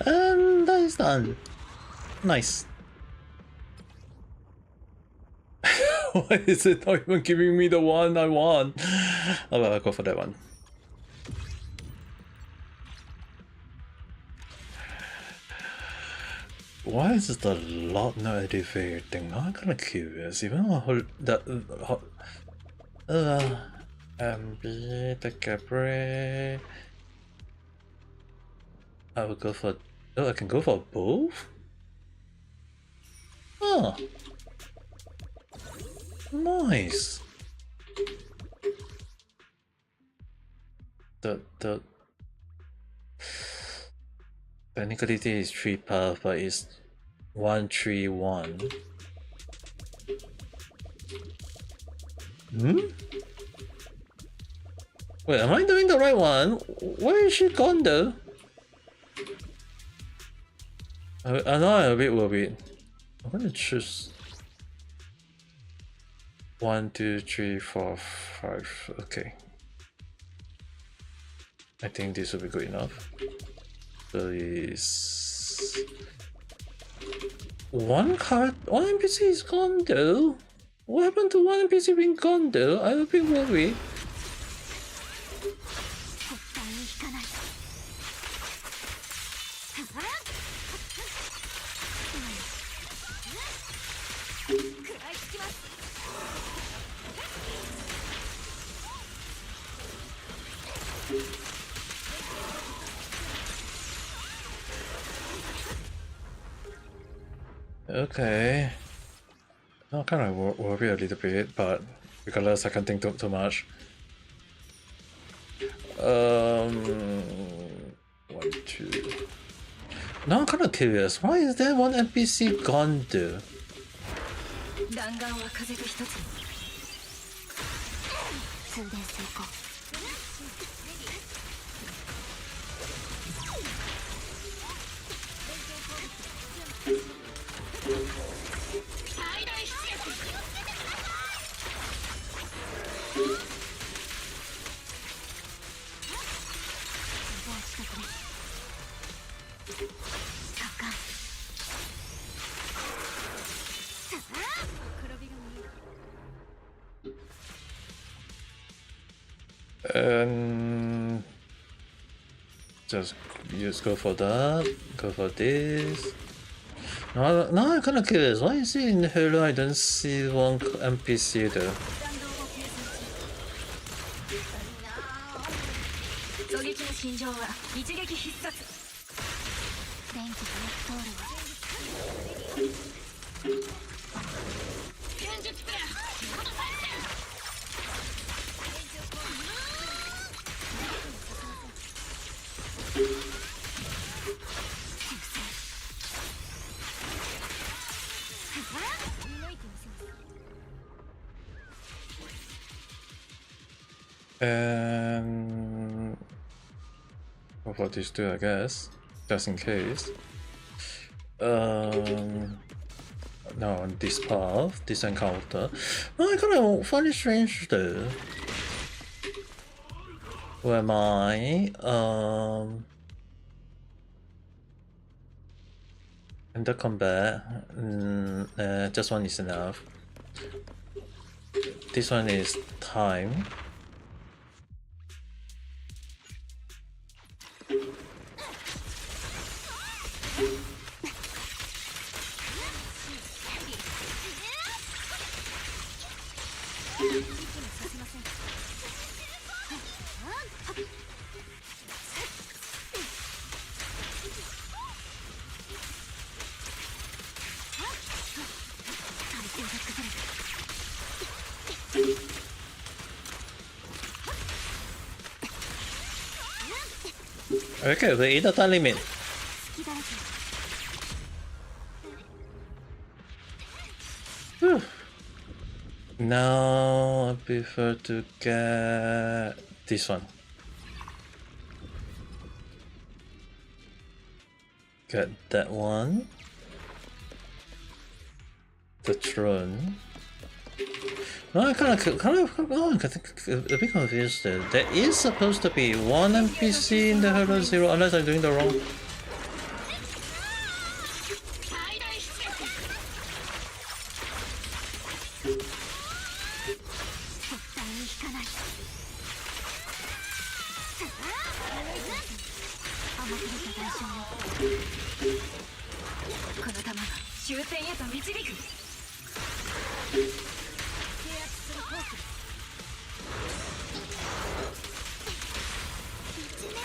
Speaker 1: And that is done. Nice. Why is it not even giving me the one I want? Oh well, I'll go for that one. Why is the lot not activating? I'm kinda curious. Even that MB, the Capri. I will go for. Oh, I can go for both? Oh. Nice. The technically is 3 path, but it's 1, 3, 1. Hmm? Wait, am I doing the right one? Where is she gone though? I know I'm a bit worried. I'm gonna choose 1, 2, 3, 4, 5. Okay. I think this will be good enough. So is one NPC is gone though. What happened to one NPC being gone though? I'm a bit worried. Okay. I'm kind of worried a little bit, but regardless, I can't think too much. 1, 2. Now I'm kind of curious. Why is there one NPC gone though?
Speaker 3: 弾丸は風と一つに通電成功
Speaker 1: Just go for that. Go for this. Now I'm kind of curious. Why is it in Halo I don't see one NPC though?
Speaker 3: 狙撃の心情は一撃必殺電気がよく通るわ戦術プラン
Speaker 1: And go for these two, I guess, just in case. No, on this path, this encounter. I kind of find it strange though. Where am I? Under combat. Just one is enough. This one is time. Okay, we hit the time limit. Whew. Now I prefer to get this one. Get that one. The throne. No, I kind of a bit confused there. There is supposed to be one NPC in the Halo Zero, unless I'm doing the wrong.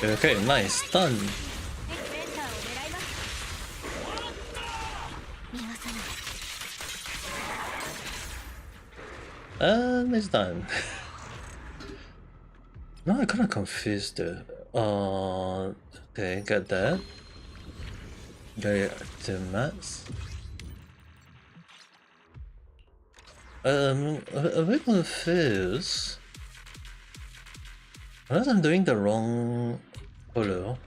Speaker 1: Okay, nice, done. It's done. Now I'm kind of confused. Okay, got that. Got the mats. A bit confused. Unless I'm doing the wrong follow.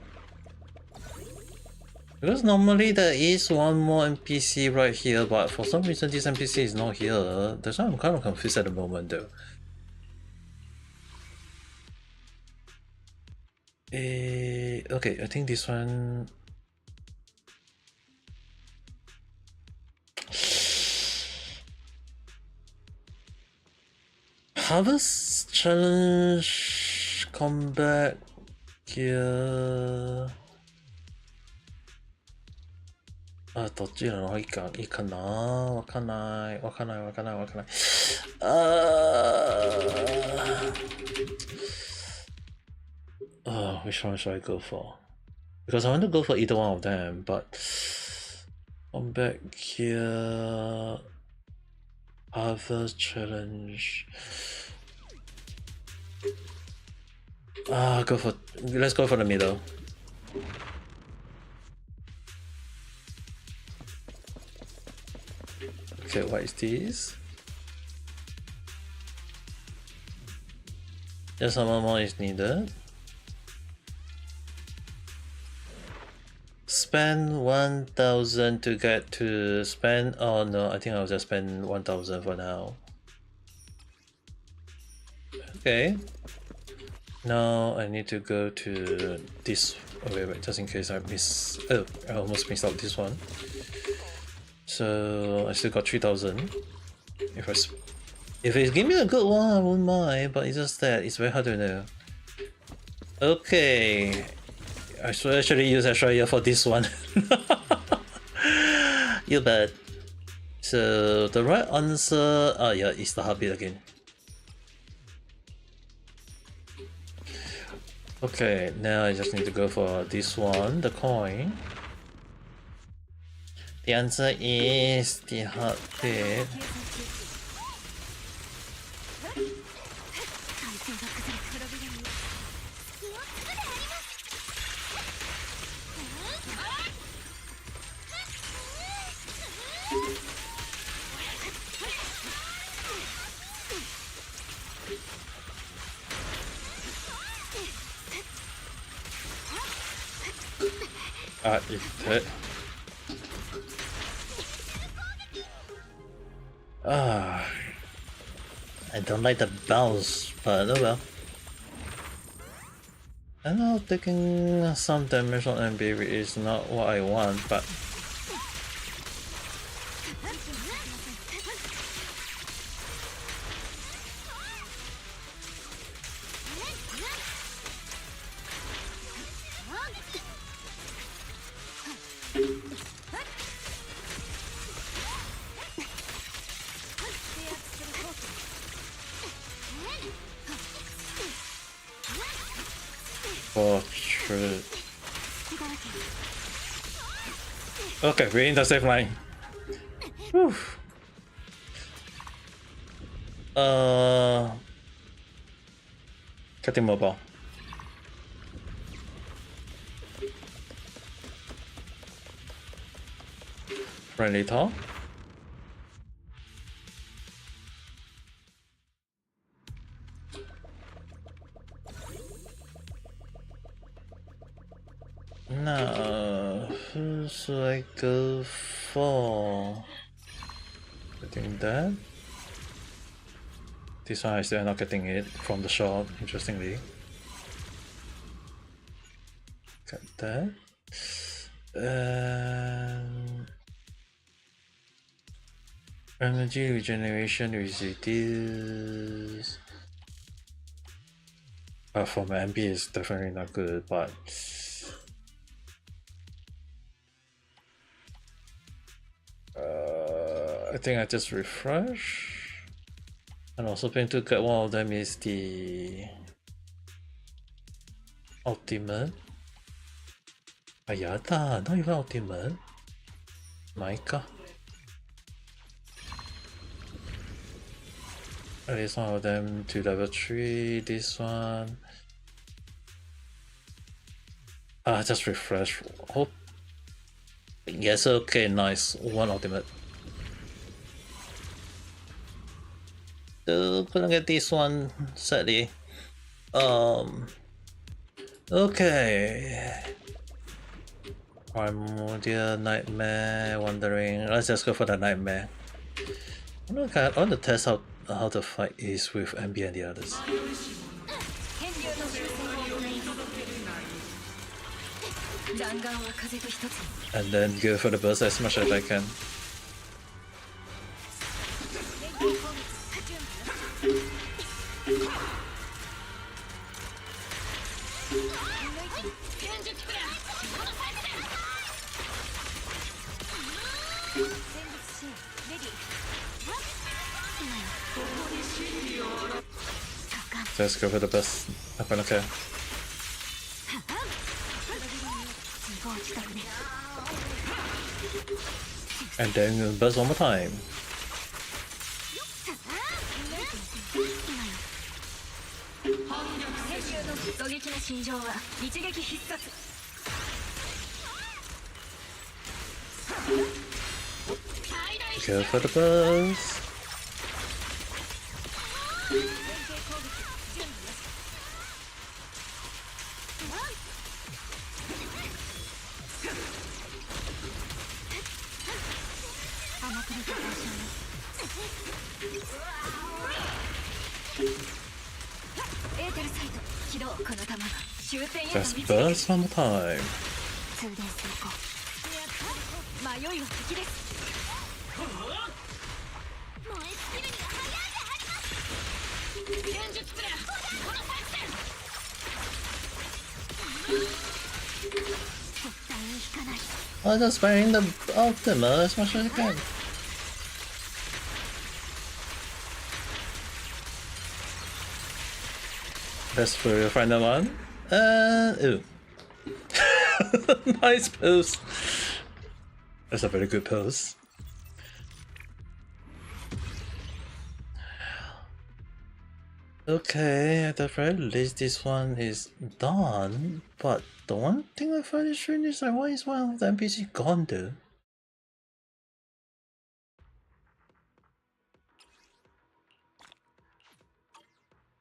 Speaker 1: Because normally there is one more NPC right here, but for some reason this NPC is not here. That's why I'm kind of confused at the moment though. Okay, I think this one... Harvest Challenge Combat Gear... どっちなの？いいかな？わかんない。Which one should I go for? Because I want to go for either one of them, but combat gear, harvest challenge. Let's go for the middle. Okay, what is this? Just some more is needed. Spend 1,000 to get to spend. Oh no, I think I'll just spend 1,000 for now. Okay. Now I need to go to this. Oh, wait, just in case I miss. Oh, I almost missed out this one. So I still got 3,000. If it give me a good one, I wouldn't mind, but it's just that it's very hard to know. Okay, I should actually use extra year for this one. You bet. So the right answer, yeah, is the heartbeat again. Okay, now I just need to go for this one, the coin. The answer is the heartbeat. It's hit. I don't like the bounce, but oh well. I know taking some damage on MB is not what I want, but okay, we're in the safe line. Whew. Cutting mobile. Friendly talk. Now, who should I go for? I think that. This one I still not getting it from the shop, interestingly. Got that. Energy regeneration is reduced. For my MP is definitely not good, but I think I just refresh. And also going to get one of them is the ultimate. Ayada, not even ultimate. My god. At least one of them to level 3, this one. Just refresh. Oh. Yes, okay, nice. One ultimate. Still couldn't get this one, sadly. Okay. Primordial Nightmare, Wandering. Let's just go for the Nightmare. I want to test out how the fight is with MB and the others. And then go for the burst as much as I can. Let's go for the best. I don't care. And then burst one more time. Go for the burst. Just burst one more time. I'm just sparing the Ultima as much as I can. That's for your final one. Ooh. Nice pose. That's a very good pose. Okay, at the very least this one is done, but the one thing I find strange is like, why is one of the NPC gone though?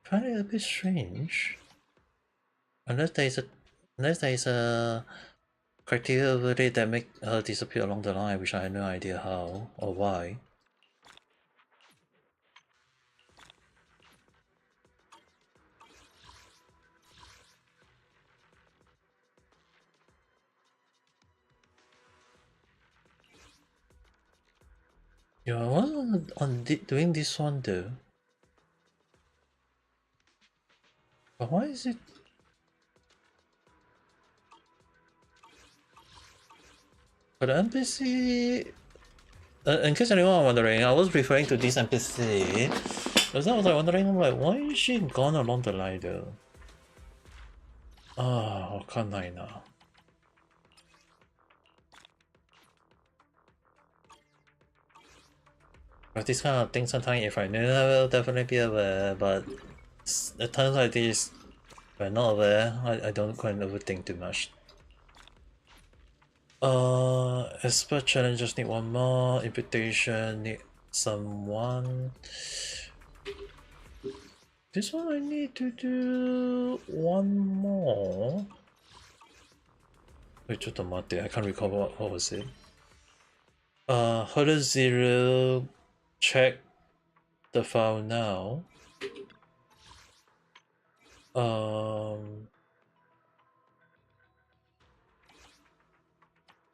Speaker 1: I find it a bit strange. Unless there is a criteria ability that make her disappear along the line, which I have no idea how or why. Yeah, I was on doing this one though. But why is it? But the NPC... in case anyone wondering, I was referring to this NPC. Because I was like wondering, like, why is she gone along the line though? Ah, わかんないな. But this kind of thing, sometimes if I knew, I will definitely be aware. But at times like this, if I'm not aware, I don't quite overthink too much. Expert challenges need one more. Invitation need someone. This one I need to do one more. Wait, ちょっと待って, I can't recall what was it. Hoyoverse 0, check the file now.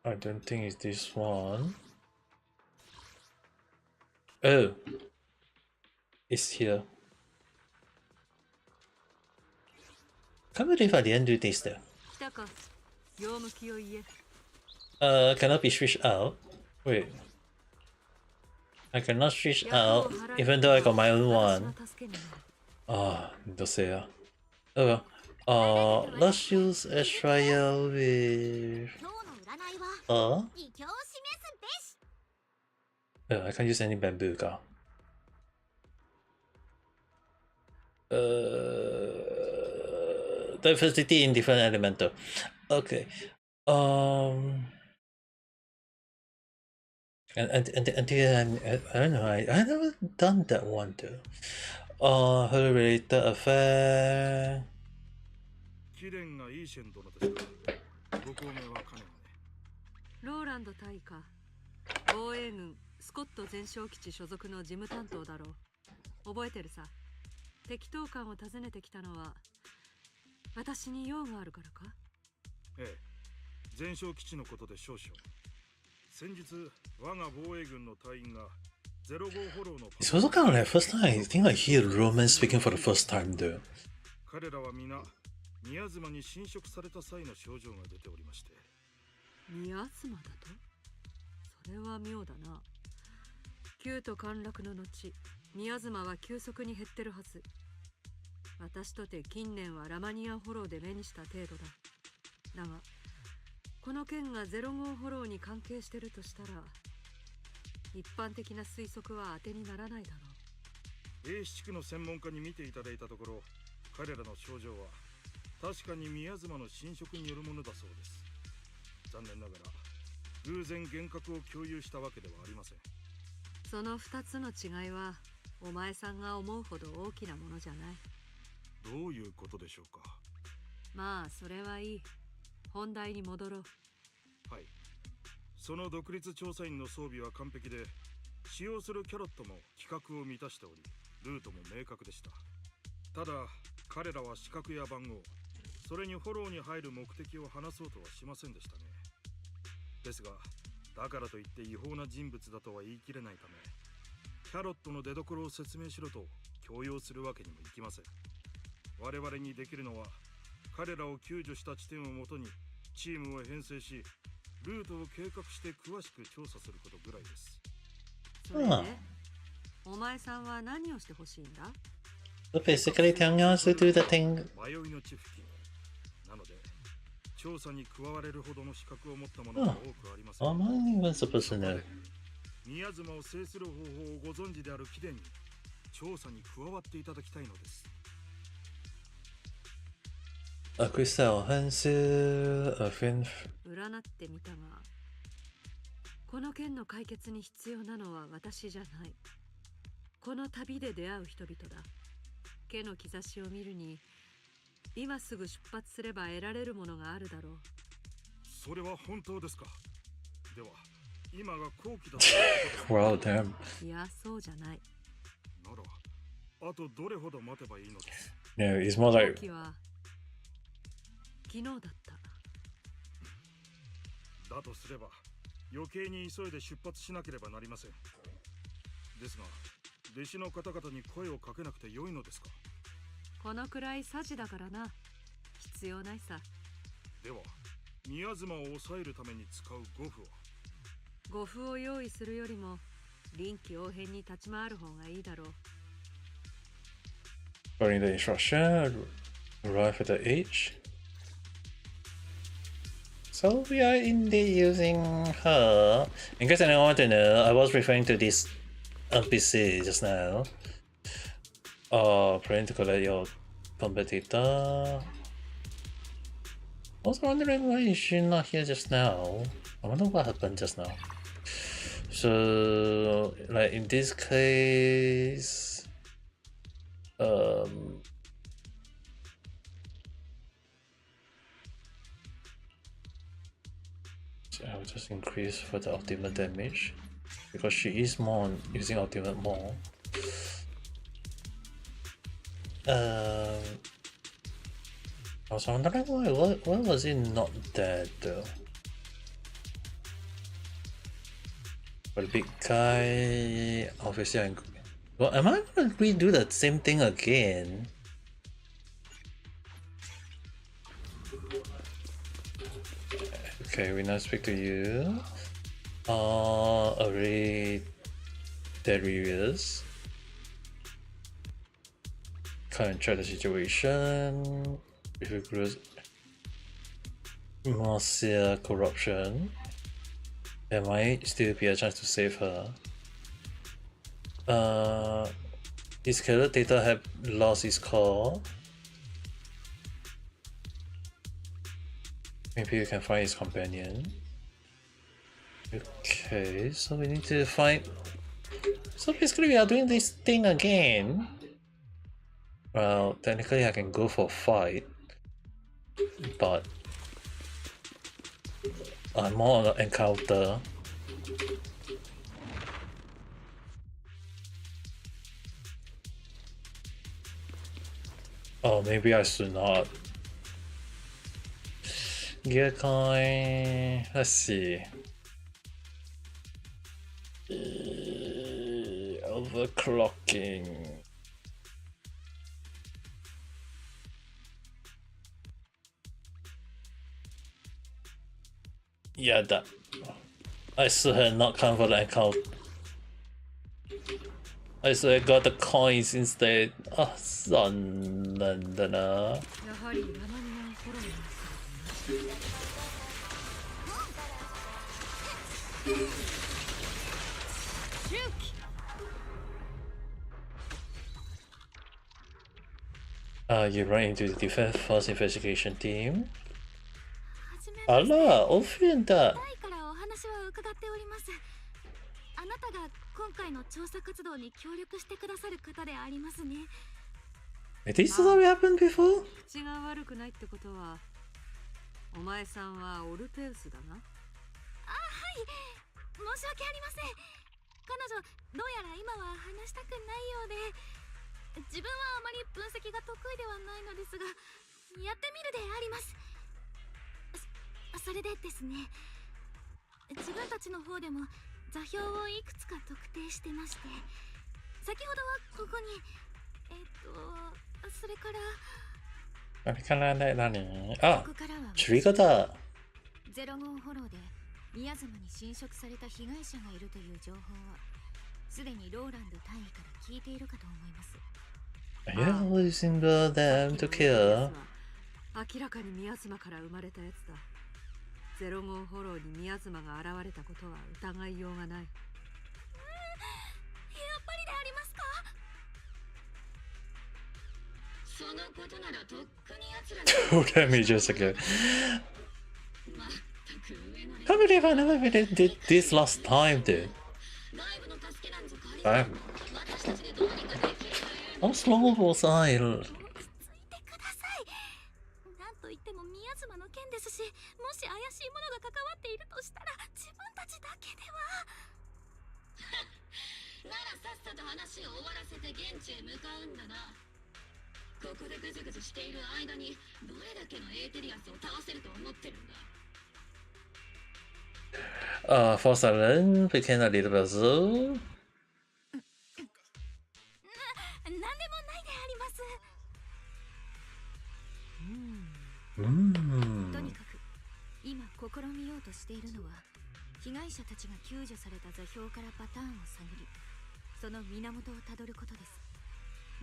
Speaker 1: I don't think it's this one. Oh, it's here. Can't believe I didn't do this though. Cannot be switched out. Wait. I cannot switch out even though I got my own one. Ah, dosea. Oh well. Let's use a trial with... Oh, I can't use any bamboo ka. Diversity in different elemental. Okay. I don't know. I never done that one though. Her related affair.
Speaker 2: 貴殿がイーシェン殿ですか。ご公明はかねがね。
Speaker 3: ローランド大尉か。防衛軍スコット全将基地所属の事務担当だろう。覚えてるさ。適当官を訪ねてきたのは私に用があるからか。
Speaker 2: ええ、全将基地のことで少々。先日我が防衛軍の隊員が05フォローの
Speaker 1: It's also kind of like first time. I think I hear Roman speaking for the first time though.
Speaker 2: 彼らは皆宮妻に侵食された際の症状が出ておりまして。
Speaker 3: 宮妻だと？それは妙だな。旧都陥落の後、宮妻は急速に減ってるはず。私とて近年はラマニアンフォローで目にした程度だ。だがこの件が05フォローに関係してるとしたら、一般的な推測は当てにならないだろう。
Speaker 2: 英七区の専門家に見ていただいたところ、彼らの症状は確かに宮妻の侵食によるものだそうです。残念ながら偶然幻覚を共有したわけではありません。
Speaker 3: その2つの違いはお前さんが思うほど大きなものじゃない。
Speaker 2: どういうことでしょうか。
Speaker 3: まあそれはいい。本題に戻ろう。
Speaker 2: はい。その独立調査員の装備は完璧で、使用するキャロットも規格を満たしており、ルートも明確でした。ただ彼らは資格や番号、それにフォローに入る目的を話そうとはしませんでしたね。ですがだからといって違法な人物だとは言い切れないため、キャロットの出所を説明しろと強要するわけにもいきません。我々にできるのは彼らを救助した地点をもとにチームを編成し、ルートを計画して詳しく調査することぐらいです。
Speaker 3: それで、お前さんは何をしてほしいんだ？
Speaker 1: So basically telling us to do the thing.
Speaker 2: 迷いの地付近なので、調査に加われるほどの資格を持った者が多くありません。
Speaker 1: Am I even supposed to know?
Speaker 2: 宮妻を制する方法をご存知である貴殿に調査に加わっていただきたいのです。
Speaker 1: A crystal, Hansu, a fin.
Speaker 3: 占ってみたが、この件の解決に必要なのは私じゃない。この旅で出会う人々だ。毛の兆しを見るに、今すぐ出発すれば得られるものがあるだろう。
Speaker 2: それは本当ですか。では今が後期だということで。
Speaker 1: Wow, damn.
Speaker 3: いや、そうじゃない。
Speaker 2: ならあとどれほど待てばいいのです。
Speaker 1: No, it's more
Speaker 3: 後
Speaker 1: like
Speaker 3: 期は昨日だった。
Speaker 2: だとすれば余計に急いで出発しなければなりません。ですが弟子の方々に声をかけなくてよいのですか。
Speaker 3: このくらいサジだからな。必要ないさ。
Speaker 2: では宮妻を抑えるために使う護符は。
Speaker 3: 護符を用意するよりも臨機応変に立ち回る方がいいだろう。
Speaker 1: according to the instruction, arrive at the H. So we are indeed using her. In case anyone want to know, I was referring to this NPC just now. Planning to collect your combat data. I was wondering why is she not here just now. I wonder what happened just now. So, like in this case, I'll just increase for the ultimate damage because she is more using ultimate more. I was wondering why was it not dead though? For the big guy, obviously well, am I gonna redo the same thing again? Okay, we now speak to you. Already delirious. Can't check the situation. If it grows more severe corruption, there might still be a chance to save her. His character data have lost his core. Maybe you can find his companion. Okay, so we need to find. So basically, we are doing this thing again. Well, technically, I can go for fight, but I'm more on an encounter. Oh, maybe I should not. Gear coin. Let's see. Overclocking. Yeah, that. I still had not come for the encounter. I still had got the coins instead. Ah, 残念だな。
Speaker 3: やはりラマニアンフォロー
Speaker 1: You run into the Defense Force Investigation Team. あら、オフィンだ。
Speaker 5: タイからお話は伺っております。あなたが今回の調査活動に協力してくださる方でありますね。
Speaker 1: This already happened before?
Speaker 3: 口が悪くないってことは、お前さんはオルペウスだな。
Speaker 5: あ、はい。申し訳ありません。彼女、どうやら今は話したくないようで、自分はあまり分析が得意ではないのですが、やってみるであります。それでですね、自分たちの方でも座標をいくつか特定してまして、先ほどはここにそれから
Speaker 1: 何あ、チュリガだ。
Speaker 5: ゼロ号フォローで宮妻に侵食された被害者がいるという情報はすでにローランド大尉から聞いているかと思います。
Speaker 1: Yeah, losing them to kill.
Speaker 3: 明らかに宮妻から生まれたやつだ。ゼロ号フォローに宮妻が現れたことは疑いようがない。やっ
Speaker 5: ぱりでありますか？
Speaker 6: そのことならとっくに奴ら
Speaker 1: Let me just again. Can't believe I never did this last time, dude. Damn. How slow was I?
Speaker 5: なんといっても宮妻の件ですし、もし怪しいものが関わっているとしたら自分たちだけでは。
Speaker 6: ならさっさと話を終わらせて現地へ向かうんだな。ここでグズグズしている間にどれだけのエーテリアスを倒せると思ってるんだ。
Speaker 1: For Silent became a little bit so.
Speaker 5: なんでもないであります。とにかく今試みようとしているのは被害者たちが救助された座標からパターンを探り、その源をたどることです。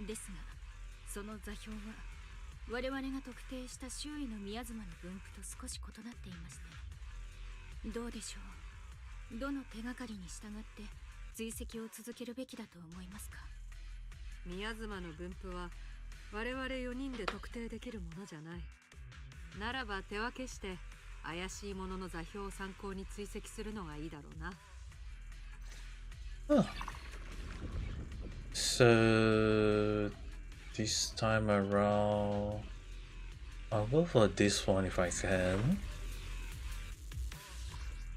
Speaker 5: ですがその座標は我々が特定した周囲の宮妻の分布と少し異なっていまして、どうでしょう。どの手がかりに従って追跡を続けるべきだと思いますか？
Speaker 3: 宮妻の分布は我々4人で特定できるものじゃない。ならば手分けして怪しいものの座標を参考に追跡するのがいいだろうな。
Speaker 1: So this time around, I'll go for this one if I can.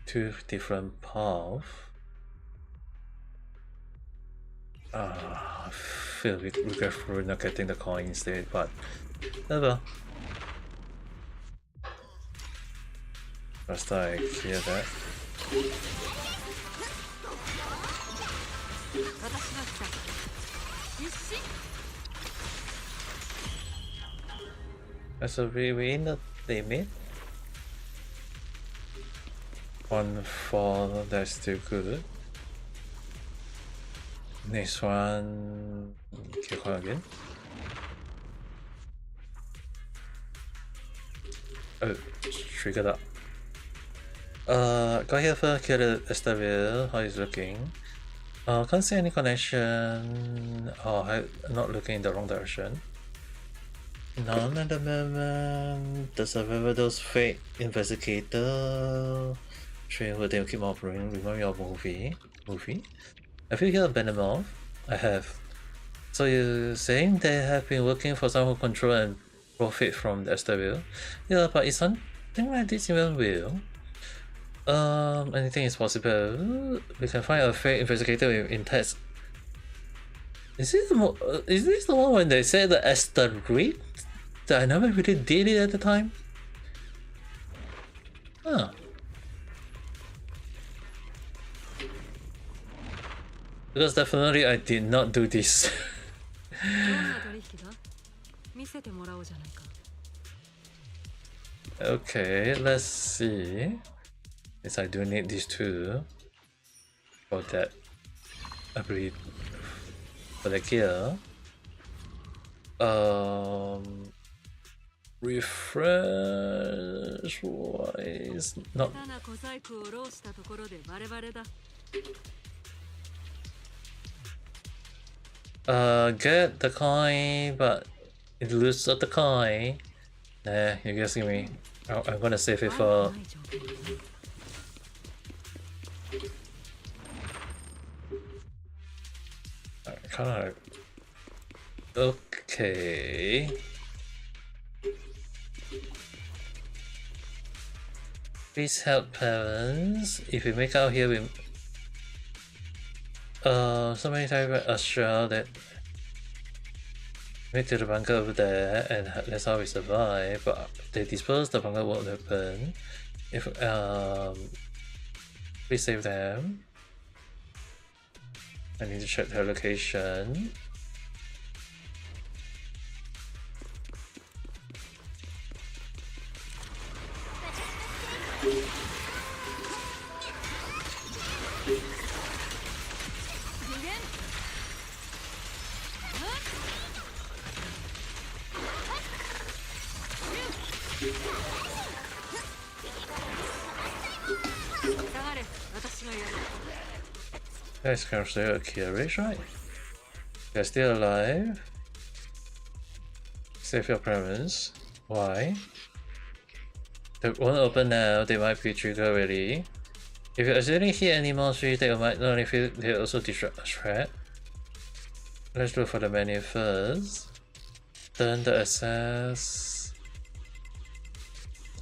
Speaker 1: Two different paths. I feel regretful not getting the coin instead, but never. First I clear that. So we're in the limit. 1-4, that's still good. Next one, kill her again. Oh, trigger that. Go here for kill Estavil. How is looking? Can't see any connection. Oh, I'm not looking in the wrong direction. None at the moment. Does have ever those fake investigator Train where they'll keep offering. Remind me of movie. Have you heard of Benemov? I have. So you're saying they have been working for someone who control and profit from the SW? Yeah, but is something like this even real? Anything is possible. We can find a fake investigator in text. Is this the one when they said the asteroid? That I never really did it at the time? Huh. Because definitely I did not do this. Okay, let's see. Yes, I do need these two for that upgrade for the gear. Refresh wise, not. Get the coin, but it loses the coin. Nah, you're guessing me. I'm gonna save it for. Kind of. Okay. Please help parents. If we make out here, we so many times a shell that made to the bunker over there, and that's how we survive. But they disperse, the bunker won't open. If please save them. I need to check their location. Guys, can stay a carriage, right? They're still alive. Save your parents. Why? They won't open now, they might be trigger already. If you accidentally hit any monsters, they might not only feel they also disrupt a threat. Let's look for the menu first. Turn the access.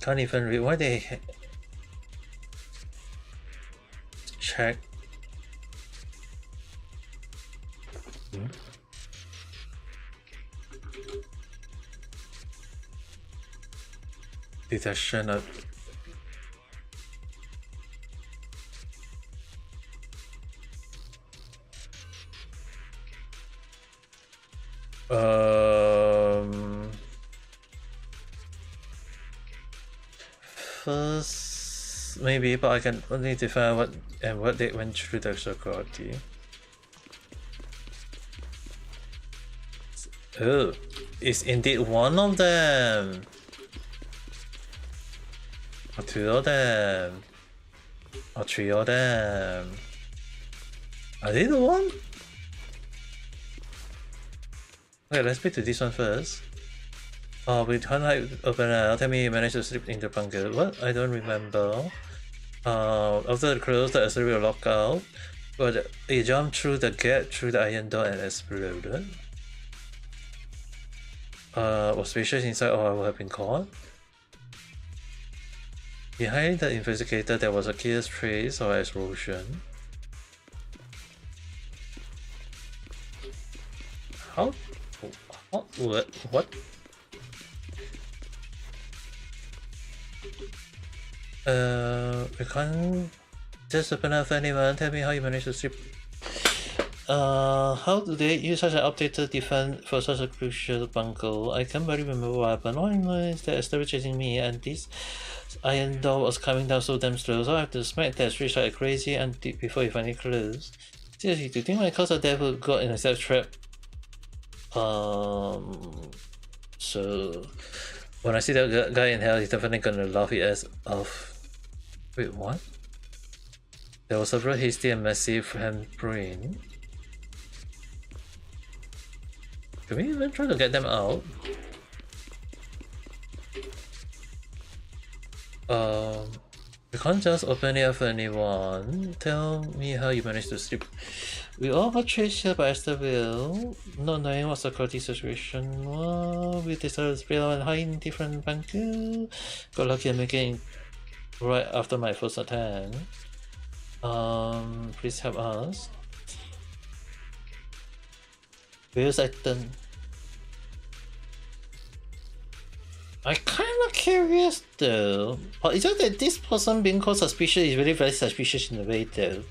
Speaker 1: Can't even read. Why they check? Detection of first maybe, but I can only define what they went through the security. Oh, it's indeed one of them. Or two of them. Or three of them. Are they the one? Okay, let's pick to this one first. Oh, we can't open now. Tell me you managed to slip in the bunker. What? I don't remember. After the close, the accelerator locked out. But it jumped through the gate through the iron door and exploded. Was spacious inside or I would have been caught? Behind the investigator there was a clear trace of explosion. How? What? We can't just open up anyone. Tell me how you managed to slip. How do they use such an updated defense for such a crucial bunker? I can't really remember what happened. All I know is that started chasing me and this iron door was coming down so damn slow, so I have to smack that switch like crazy and before it finally closed. Seriously, do you think my cause of death would got in a self trap? So when I see that guy in hell, he's definitely gonna laugh his ass off. Wait, what? There was several hasty and massive handprint. Can we even try to get them out? You can't just open it up for anyone. Tell me how you managed to sleep. We all got traced here by Esther Will. Not knowing what security situation was, we decided to split out and hide in different bunkers. Got lucky and making right after my first attempt. Please help us. Where's Ethan? I'm kinda curious though. But it's just that this person being called suspicious is really very suspicious in a way though.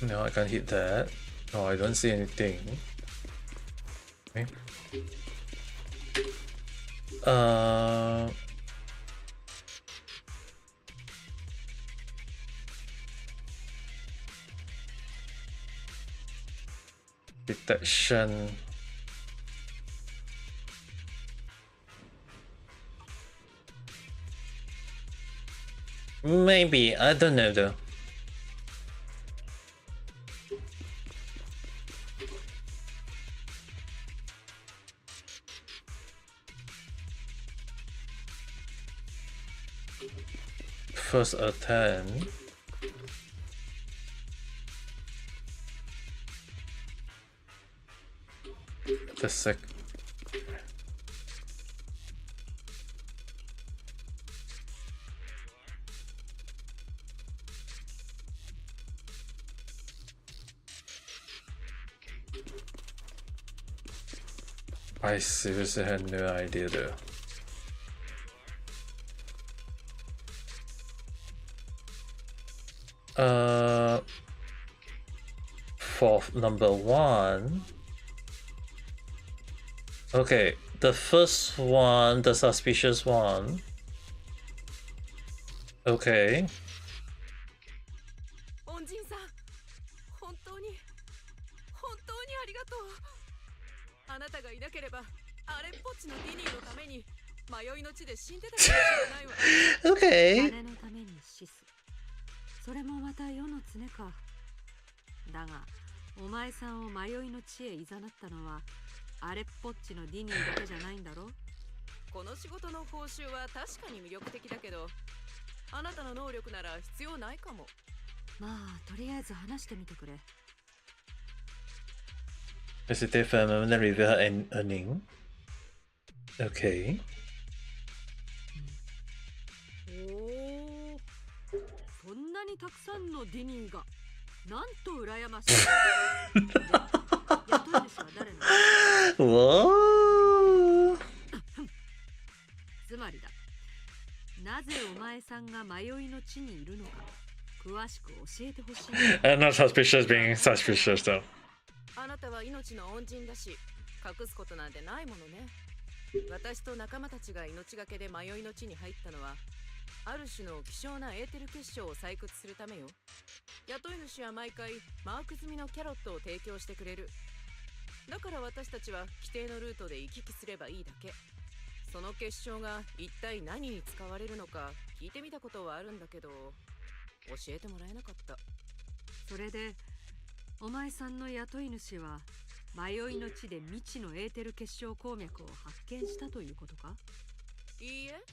Speaker 1: No, I can't hit that. Oh, I don't see anything. Okay. Detection. Maybe, I don't know though. First attempt. The sec. I seriously had no idea though. For number one. Okay, the first one, the suspicious one. Okay.
Speaker 3: 恩人さん、本当にありがとう。あなたがいなければ、あれっぽっちのディニーのために迷いの地で死んでたかもしれないわ。
Speaker 1: Okay.
Speaker 3: 金のために死す。それもまた世の常か。だが、お前さんを迷いの地へ誘ったのは。あれっぽっちのディニーだけじゃないんだろ。この仕事の報酬は確かに魅力的だけど、あなたの能力なら必要ないかも。まあ、とりあえず話してみてくれ。
Speaker 1: Hesitate for a moment and reveal her earning. Okay.
Speaker 3: おお、そんなにたくさんのディニーが、なんと羨ましい。雇い主は誰なの？Whoa. つまりだ。なぜお前さんが迷いの地にいるのか、詳しく教えてほしい。
Speaker 1: I'm not suspicious being suspicious though.
Speaker 3: あなたは命の恩人だし、隠すことなんてないものね。私と仲間たちが命がけで迷いの地に入ったのは、ある種の希少なエーテル結晶を採掘するためよ。雇い主は毎回マーク済みのキャロットを提供してくれる。だから私たちは規定のルートで行き来すればいいだけ。その結晶が一体何に使われるのか聞いてみたことはあるんだけど、教えてもらえなかった。それでお前さんの雇い主は迷いの地で未知のエーテル結晶鉱脈を発見したということか？いいえ、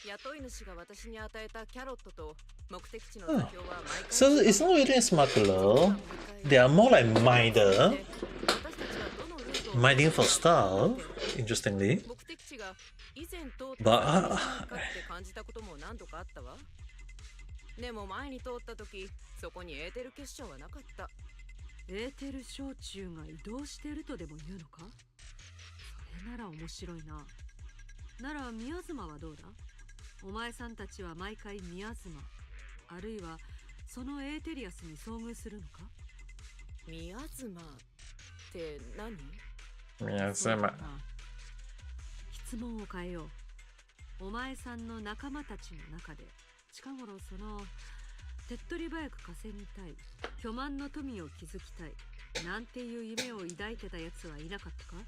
Speaker 3: 雇い主が私に与えたキャロットと目的地の座標は毎回。
Speaker 1: So it's not really a smuggler. They are more like miner. Mining for stuff, interestingly. But
Speaker 3: 感じたことも何度かあったわ。でも前に通った時、そこにエーテル結晶はなかった。エーテル焼酎が移動しているとでも言うのか？それなら面白いな。なら宮妻はどうだ？お前さんたちは毎回宮妻、あるいはそのエーテリアスに遭遇するのか？宮妻って何？
Speaker 1: 宮妻。
Speaker 3: 質問を変えよう。お前さんの仲間たちの中で近頃その手っ取り早く稼ぎたい、巨万の富を築きたいなんていう夢を抱いてたやつはいなかったか？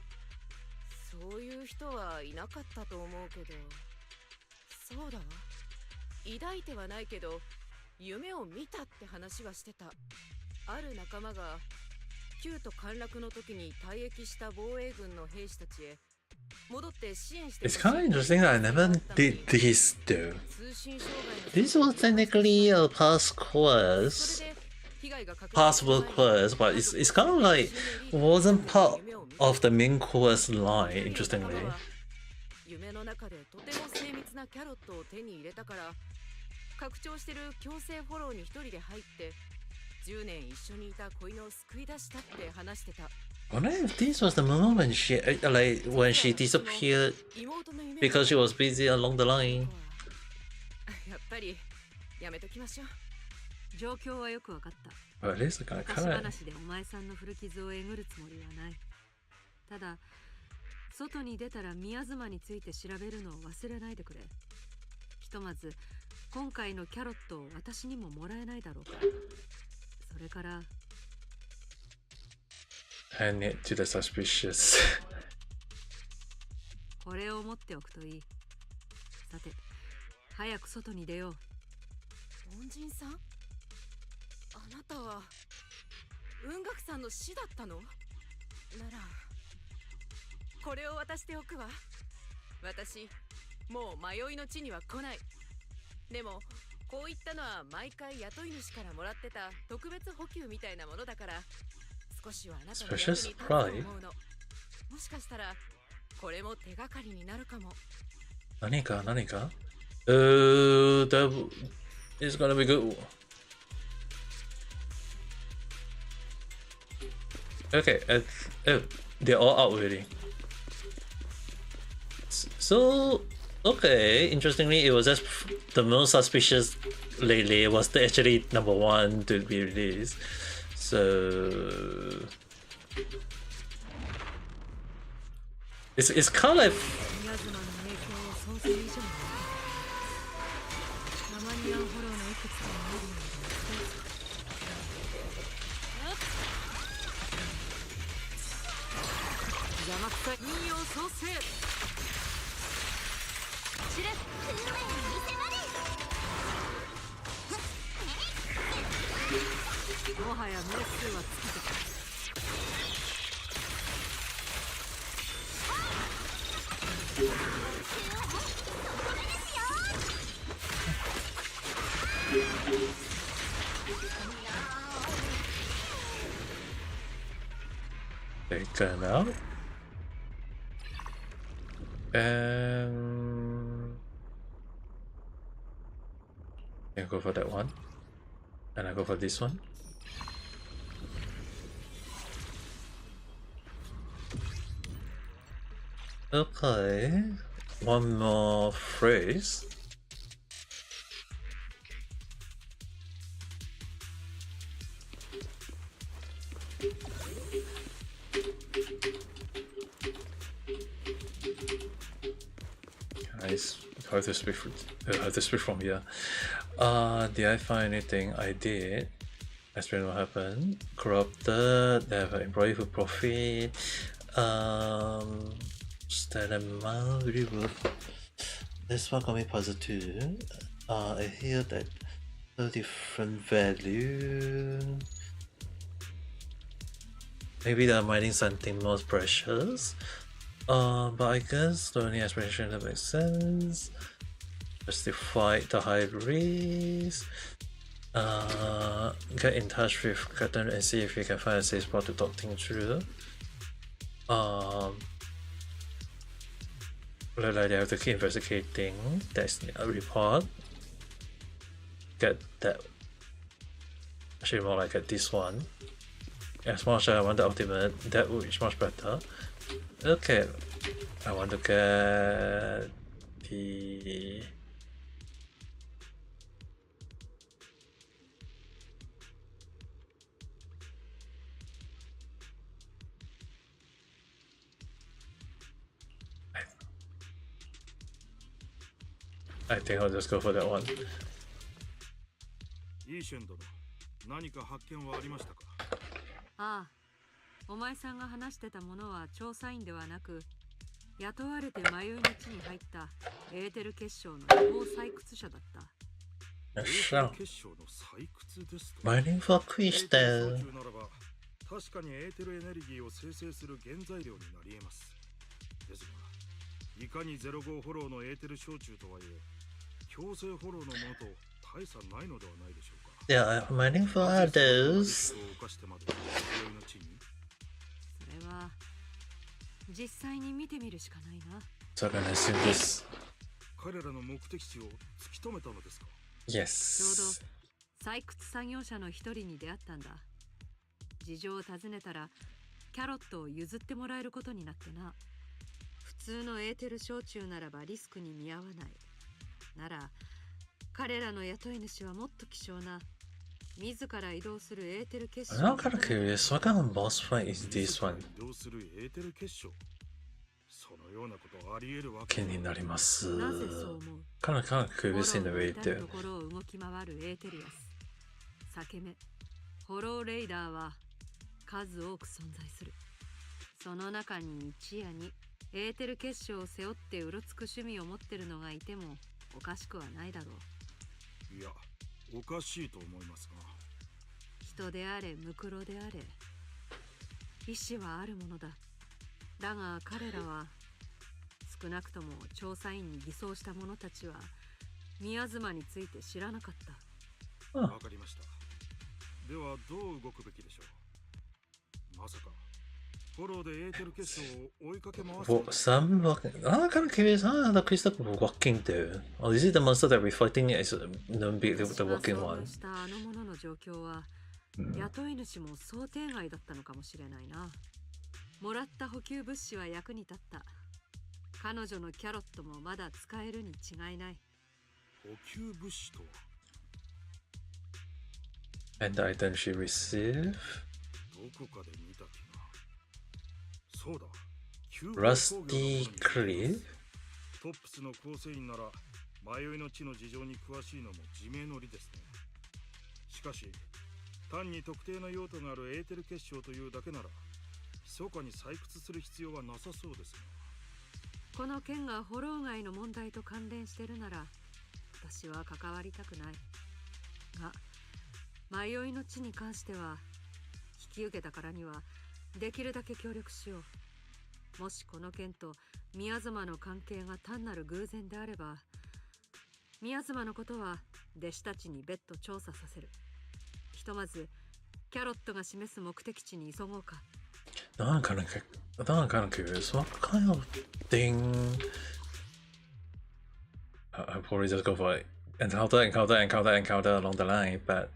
Speaker 3: そういう人はいなかったと思うけど。そうだわ、抱いてはないけど夢を見たって話はしてた。ある仲間が
Speaker 7: 旧都陥落の時に退役した防衛軍の兵士たちへ戻って支援して
Speaker 1: It's kind of interesting that I never did this though. This was technically a past quest, possible quest, but it's kind of like wasn't part of the main quest line. Interestingly.
Speaker 7: 夢の中でとても精密なキャロットを手に入れたから拡張してる強制フォローに一人で入って10年一緒にいた子犬を救い出したって話してた。
Speaker 1: I wonder if this was the moment when she like when she disappeared because she was busy along the line.
Speaker 7: やっぱりやめときましょう。
Speaker 3: 状況はよくわかった。
Speaker 1: Well, at least I got
Speaker 3: 昔
Speaker 1: kind
Speaker 3: 話でお前さんの古傷をえぐるつもりはない。ただ外に出たら宮妻について調べるのを忘れないでくれ。ひとまず今回のキャロットを私にももらえないだろうか。それから
Speaker 1: hand it to the suspicious.
Speaker 3: これを持っておくといい。さて早く外に出よう。
Speaker 7: 恩人さん、あなたは雲岳さんの死だったの？ならこれを渡しておくわ。私もう迷いの地には来ない。でもこういったのは毎回雇い主からもらってた特別補給みたいなものだから少しはあなたの役に立つと思うの。もしかしたらこれも手がかりになるかも。
Speaker 1: 何かthat is gonna be good. Okay, oh, they're all out already. So, okay, interestingly, it was just the most suspicious lately was actually number one to be released. So, it's kind of like
Speaker 3: 宮妻の影響を想像以上に受けた。ママニアンフォローのいくつかのエリアで邪魔くさい引用創生。知れもはや名数は尽きてた。
Speaker 1: taken out. And I go for that one. And I go for this one. Okay. One more phrase. Nice. How to speak from here. Did I find anything? I did. Explain what happened. Corrupted. They have an employee who profit. Stat amount. Really good. This one coming puzzle too. I hear that a different value. Maybe they're mining something more precious. But I guess the only explanation that makes sense. Justify the high risk. Get in touch with Captain and see if we can find a safe spot to talk things through. Look like they have to keep investigating. That's a report. Get that. Actually, more like get this one. As much as I want the ultimate, that would be much better. Okay, I want to get the I think I'll just go for that one.
Speaker 2: いいシェン殿、何か発見はありましたか？
Speaker 3: ああ、お前さんが話してたものは調査員ではなく、雇われて迷いの地に入ったエーテル結晶の違法採掘者だった。
Speaker 1: よっしゃ。
Speaker 2: 結晶の採掘ですと。
Speaker 1: Mining for crystal.
Speaker 2: 確かにエーテルエネルギーを生成する原材料になり得ます。ですが、いかに05フォローのエーテル焼酎とはいえ、強制フォローのものと大差ないのではないでしょうか。
Speaker 1: Yeah, I'm waiting for others.
Speaker 3: それは実際に見てみるしかないな。
Speaker 1: So I'm gonna assume this.
Speaker 2: 彼らの目的地を突き止めたのですか？
Speaker 1: Yes.
Speaker 3: ちょうど採掘作業者の一人に出会ったんだ。事情を尋ねたらキャロットを譲ってもらえることになってな。普通のエーテル焼酎ならばリスクに見合わない。なら彼らの雇い主はもっと希少な自ら移動するエーテル結晶。
Speaker 1: I'm now kind of curious, what kind of boss fight is this one?
Speaker 2: 移動するエーテル結晶。そのようなことあり得るわけ。
Speaker 1: 気になります。
Speaker 3: なぜそう思う？
Speaker 1: kind of curious in the way
Speaker 3: 至る
Speaker 1: too.
Speaker 3: ところを動き回るエーテリアス。裂け目ホローレイダーは数多く存在する。その中に一夜にエーテル結晶を背負ってうろつく趣味を持ってるのがいてもおかしくはないだろう。
Speaker 2: いや、おかしいと思いますが。
Speaker 3: 人であれムクロであれ意志はあるものだ。だが彼らは少なくとも調査員に偽装した者たちは宮妻について知らなかった。
Speaker 2: わかりました。ではどう動くべきでしょう。まさかフォローでエーテル結晶を追いかけ回す。
Speaker 1: What, some walking? I'm kind of curious, how are the crystal walking though? Or is it the monster that we're fighting is no big the walking one?
Speaker 3: したあの者の状況は、雇い主も想定外だったのかもしれないな。もらった補給物資は役に立った。彼女のキャロットもまだ使えるに違いない。
Speaker 2: 補給物資とは
Speaker 1: And the item she received?
Speaker 2: どこかで見た気が。そうだ。
Speaker 1: Rusty Creep?
Speaker 2: トップスの構成員なら迷いの地の事情に詳しいのも自明の理ですね。しかし単に特定の用途があるエーテル結晶というだけなら密かに採掘する必要はなさそうですね。
Speaker 3: この件がホロー街の問題と関連してるなら私は関わりたくないが、迷いの地に関しては引き受けたからにはできるだけ協力しよう。もしこの件と宮妻の関係が単なる偶然であれば、宮妻のことは弟子たちに別途調査させる。ひとまずキャロットが示す目的地に急ごうか。
Speaker 1: I'm kind of curious, what kind of thing? I'll probably just go for it. Encounter along the line, but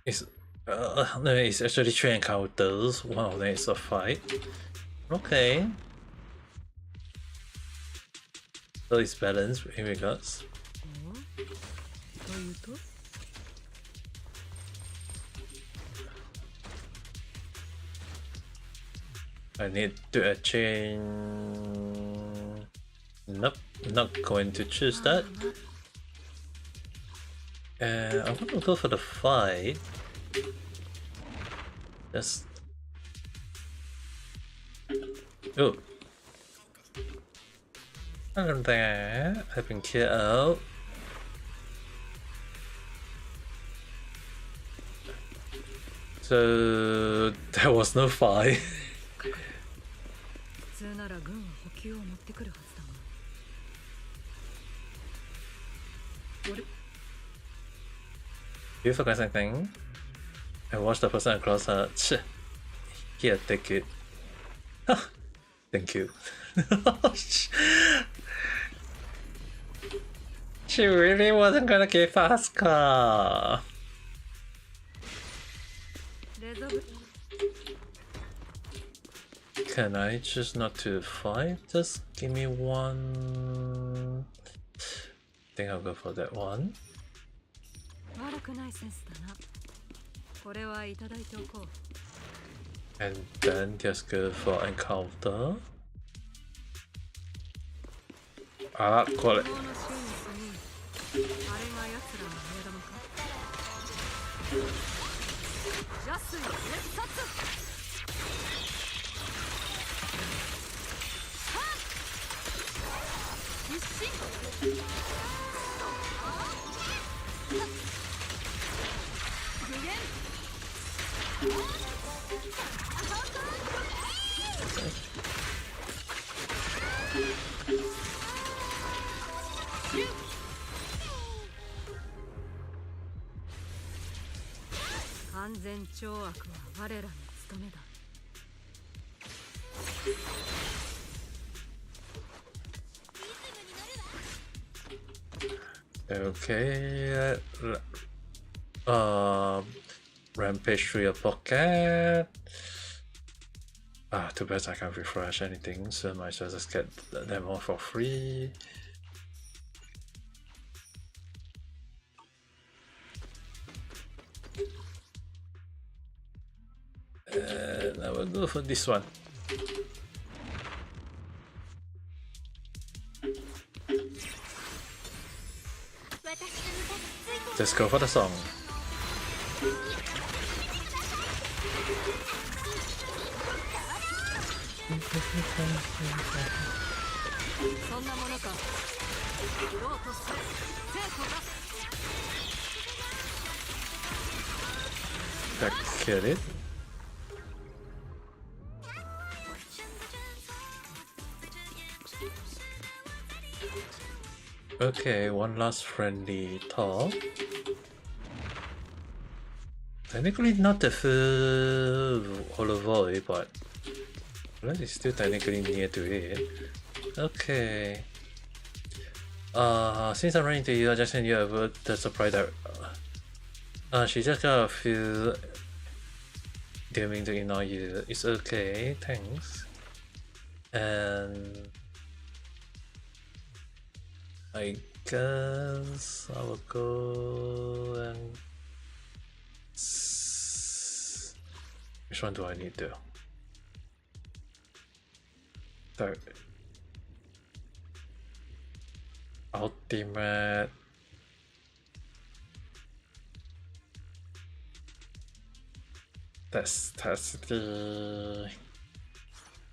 Speaker 1: it's no, it's actually 3 encounters. One of them is a fight. Okay, so it's balanced in regards.
Speaker 3: というと
Speaker 1: I need to change. Nope, not going to choose that. I'm gonna go for the fight. Just. Oh. Hello there. I've been cleared out. So there was no fight.
Speaker 3: 普通なら軍は補給を持ってくるはずだが。
Speaker 1: You forgot something? I watched the person across her. Here, take it. Thank you. She really wasn't gonna give us car.
Speaker 3: レゾブ
Speaker 1: Can I choose not to fight? Just give me one. I think I'll go for that one.
Speaker 3: 悪くないセンスだな。これはいただいておこう。
Speaker 1: And then just go for encounter. あ、これ。
Speaker 3: この周囲に住み、あれが奴らの目玉か。邪水熱殺。必死。完全懲悪は我らの務めだ。
Speaker 1: Okay, rampage through your pocket. Too bad I can't refresh anything, so might as well just get them all for free. And I will go for this one. Let's go for the song. That killed it. Okay, one last friendly talk. Technically not the full Hoyoverse, but it's still technically near to it. Okay. Since I'm running into you, I just sent you a word that's surprise that she just got a feel gaming to ignore you. It's okay, thanks. And I guess I will go and which one do I need to? Third. Ultimate. Test the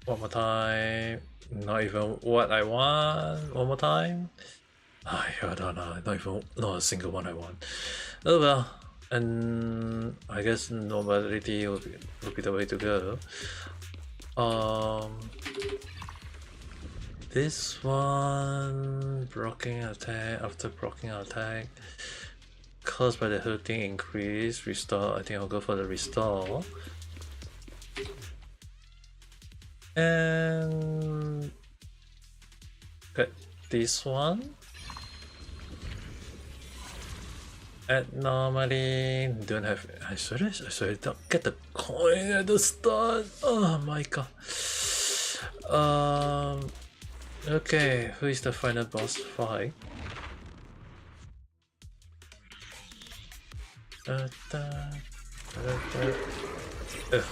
Speaker 1: one more time. Not even what I want. One more time. I don't know. Not a single one I want. Oh well. And I guess normality will be the way to go. This one blocking attack after blocking attack caused by the hurting increase. Restore. I think I'll go for the restore. And get this one. And normally don't have. I sorry, don't get the coin at the start. Oh my god. Okay, who is the final boss fight?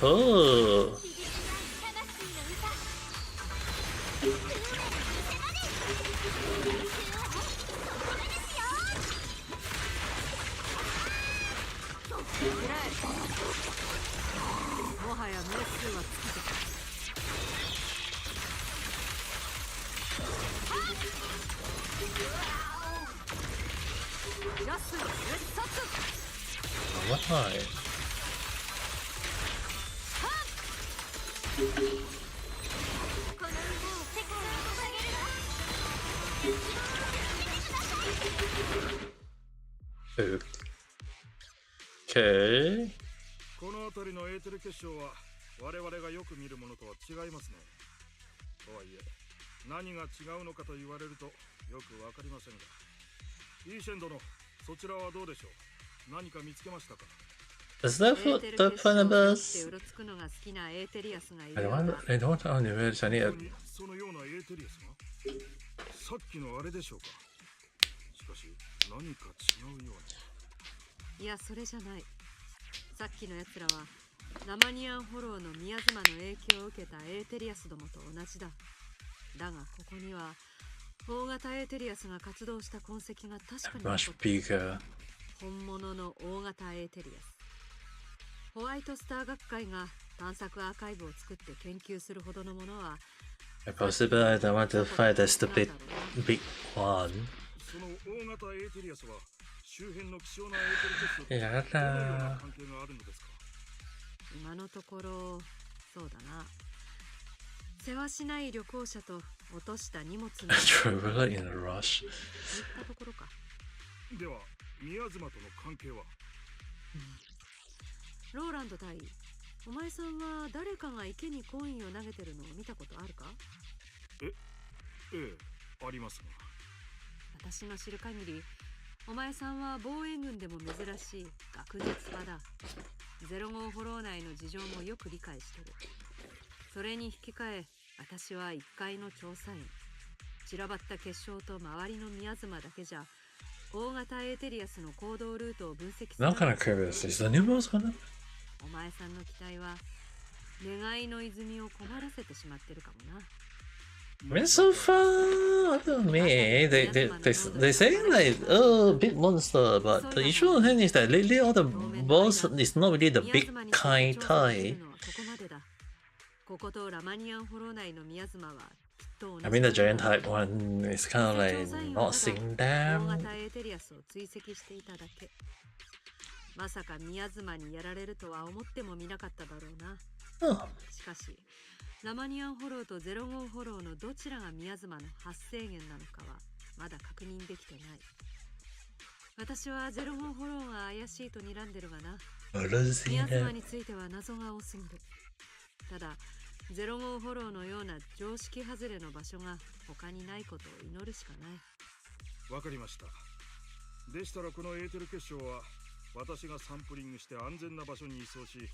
Speaker 1: Oh. Alright. Okay.
Speaker 2: この辺りのエーテル結晶は我々がよく見るものとは違いますね。とはいえ何が違うのかと言われるとよくわかりませんが、イーシェン殿、そちらはどうでしょう。何か見つけましたか。
Speaker 1: Is that for the final boss? I don't want to universe. I need a...
Speaker 2: そのようなエーテリアスがさっきのあれでしょうか。しかし何か違うような。
Speaker 3: いや、それじゃない。さっきのやつらはナマニアンフォローの宮妻の影響を受けたエーテリアスどもと同じだ。だがここには大型エーテリアスが活動した痕跡が確かに残っている。本物の大型エーテリアス。ホワイトスター学会が探索アーカイブを作って研究するほどのものは。
Speaker 1: Possible, I don't want to fight the stupid big one.
Speaker 2: その大型エーテリアスは周辺の希少なエーテル結晶とどのような関係があるのですか。
Speaker 3: 今のところそうだな。世話しない旅行者と落とした荷物の
Speaker 1: Traveler in a rush.
Speaker 3: そういったところか。
Speaker 2: では宮妻との関係は？
Speaker 3: ローランド対お前さんは誰かが池にコインを投げてるのを見たことあるか？
Speaker 2: ええ、ありますが。
Speaker 3: 私の知る限りお前さんは防衛軍でも珍しい学術家だ。05フォロー内の事情もよく理解してる。それに引き換え私は1階の調査員。散らばった結晶と周りの宮妻だけじゃ大型エーテリアスの行動ルートを分析する。
Speaker 1: Now kind of curious. Is the new boss gonna?
Speaker 3: お前さんの期待は願いの泉を困らせてしまってるかもな。
Speaker 1: I mean, so far, to me, they say like, oh, big monster, but the issue on hand is that lately all the boss is not really the big kind type.
Speaker 3: こことラマニアンフォロー内の宮妻はきっと同じ。
Speaker 1: I mean, the giant type one is kind of like not seeing
Speaker 3: 大
Speaker 1: them.
Speaker 3: 型エーテリアスを追跡していただけ。まさか宮妻にやられるとは思ってもみなかっただろうな。
Speaker 1: Oh.
Speaker 3: しかしラマニアンフォローと05フォローのどちらが宮妻の発生源なのかはまだ確認できてない。私は05フォローが怪しいと睨んでるがな。
Speaker 1: What does he
Speaker 3: 宮妻
Speaker 1: know?
Speaker 3: については謎が多すぎる。ただ05フォローのような常識外れの場所が他にないことを祈るしかない。
Speaker 2: わかりました。でしたらこのエーテル結晶は私がサンプリングして安全な場所に移送し、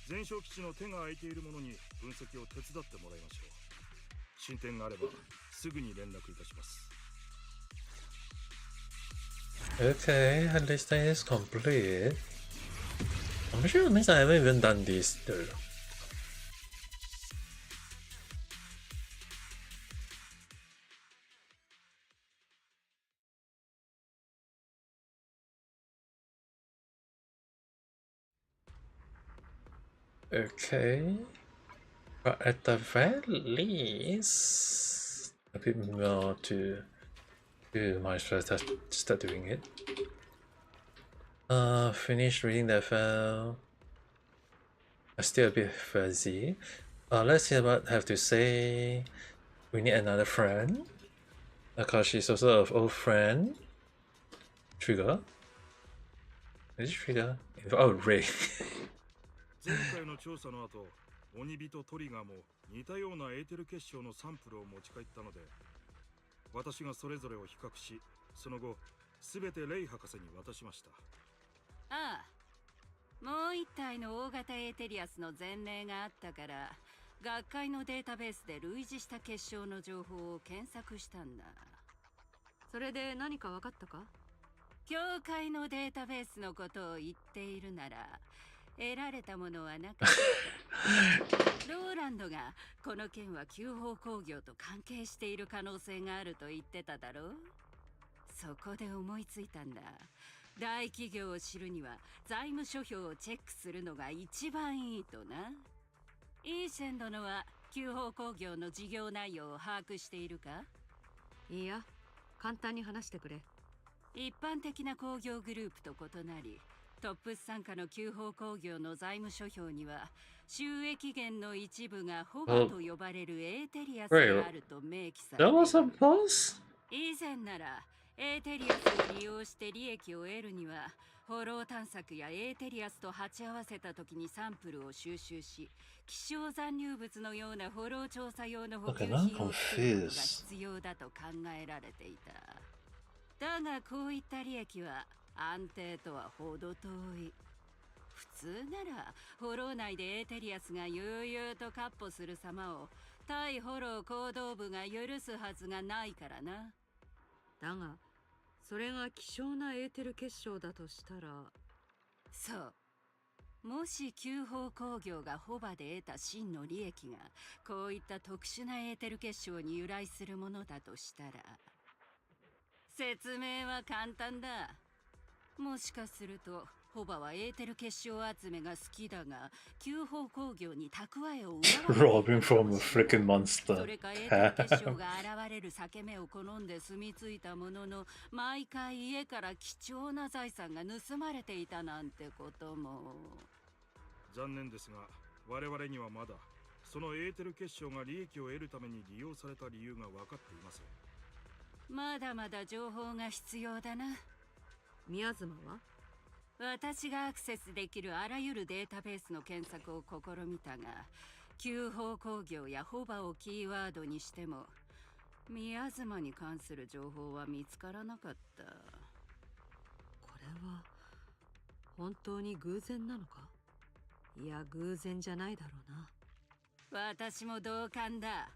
Speaker 2: 前哨基地の手が空いているものに分析を手伝ってもらいましょう。進展があればすぐに連絡いたします。
Speaker 1: Okay, at least that is complete. I'm sure it means I haven't even done this though. Okay, but at the very least, a bit more to do. Might as well start doing it. Finish reading that file. I'm still a bit fuzzy. Let's hear what I have to say. We need another friend. Because she's also an old friend. Trigger. Is it Trigger? Oh, Ray.
Speaker 2: 前回の調査の後、鬼人トリガーも似たようなエーテル結晶のサンプルを持ち帰ったので、私がそれぞれを比較し、その後すべてレイ博士に渡しました。
Speaker 8: ああ、もう一体の大型エーテリアスの前例があったから、学会のデータベースで類似した結晶の情報を検索したんだ。
Speaker 3: それで何か分かったか？
Speaker 8: 教会のデータベースのことを言っているなら得られたものはなかった。ローランドがこの件は九宝工業と関係している可能性があると言ってただろう。そこで思いついたんだ。大企業を知るには財務諸表をチェックするのが一番いいとな。イーシェン殿は九宝工業の事業内容を把握しているか？
Speaker 3: いや、簡単に話してくれ。
Speaker 8: 一般的な工業グループと異なり、トップス傘下の九宝工業の財務諸表には収益源の一部がホバと呼ばれるエーテリアスがあると明記されてい
Speaker 1: That
Speaker 8: る。
Speaker 1: was a boss?
Speaker 8: 以前ならエーテリアスを利用して利益を得るにはフォロー探索やエーテリアスと鉢合わせた時にサンプルを収集し、希少残留物のようなフォロー調査用の補給品を作ることが必要だと考えられていた。だがこういった利益は安定とは程遠い。普通ならフォロー内でエーテリアスが悠々と闊歩する様を対フォロー行動部が許すはずがないからな。
Speaker 3: だがそれが希少なエーテル結晶だとしたら。
Speaker 8: そう。もし九宝工業がホバで得た真の利益がこういった特殊なエーテル結晶に由来するものだとしたら、説明は簡単だ。もしかするとホバはエーテル結晶集めが好きだが九宝工業に蓄えを奪われている。
Speaker 1: Robbing from a freaking monster.
Speaker 8: それかエーテル結晶が現れる裂け目を好んで住み着いたものの、毎回家から貴重な財産が盗まれていたなんてことも。
Speaker 2: 残念ですが我々にはまだそのエーテル結晶が利益を得るために利用された理由が分かっていません。
Speaker 8: まだまだ情報が必要だな。
Speaker 3: 宮妻は
Speaker 8: 私がアクセスできるあらゆるデータベースの検索を試みたが、旧方工業やホバをキーワードにしても宮妻に関する情報は見つからなかった。
Speaker 3: これは本当に偶然なのか。いや偶然じゃないだろうな。
Speaker 8: 私も同感だ。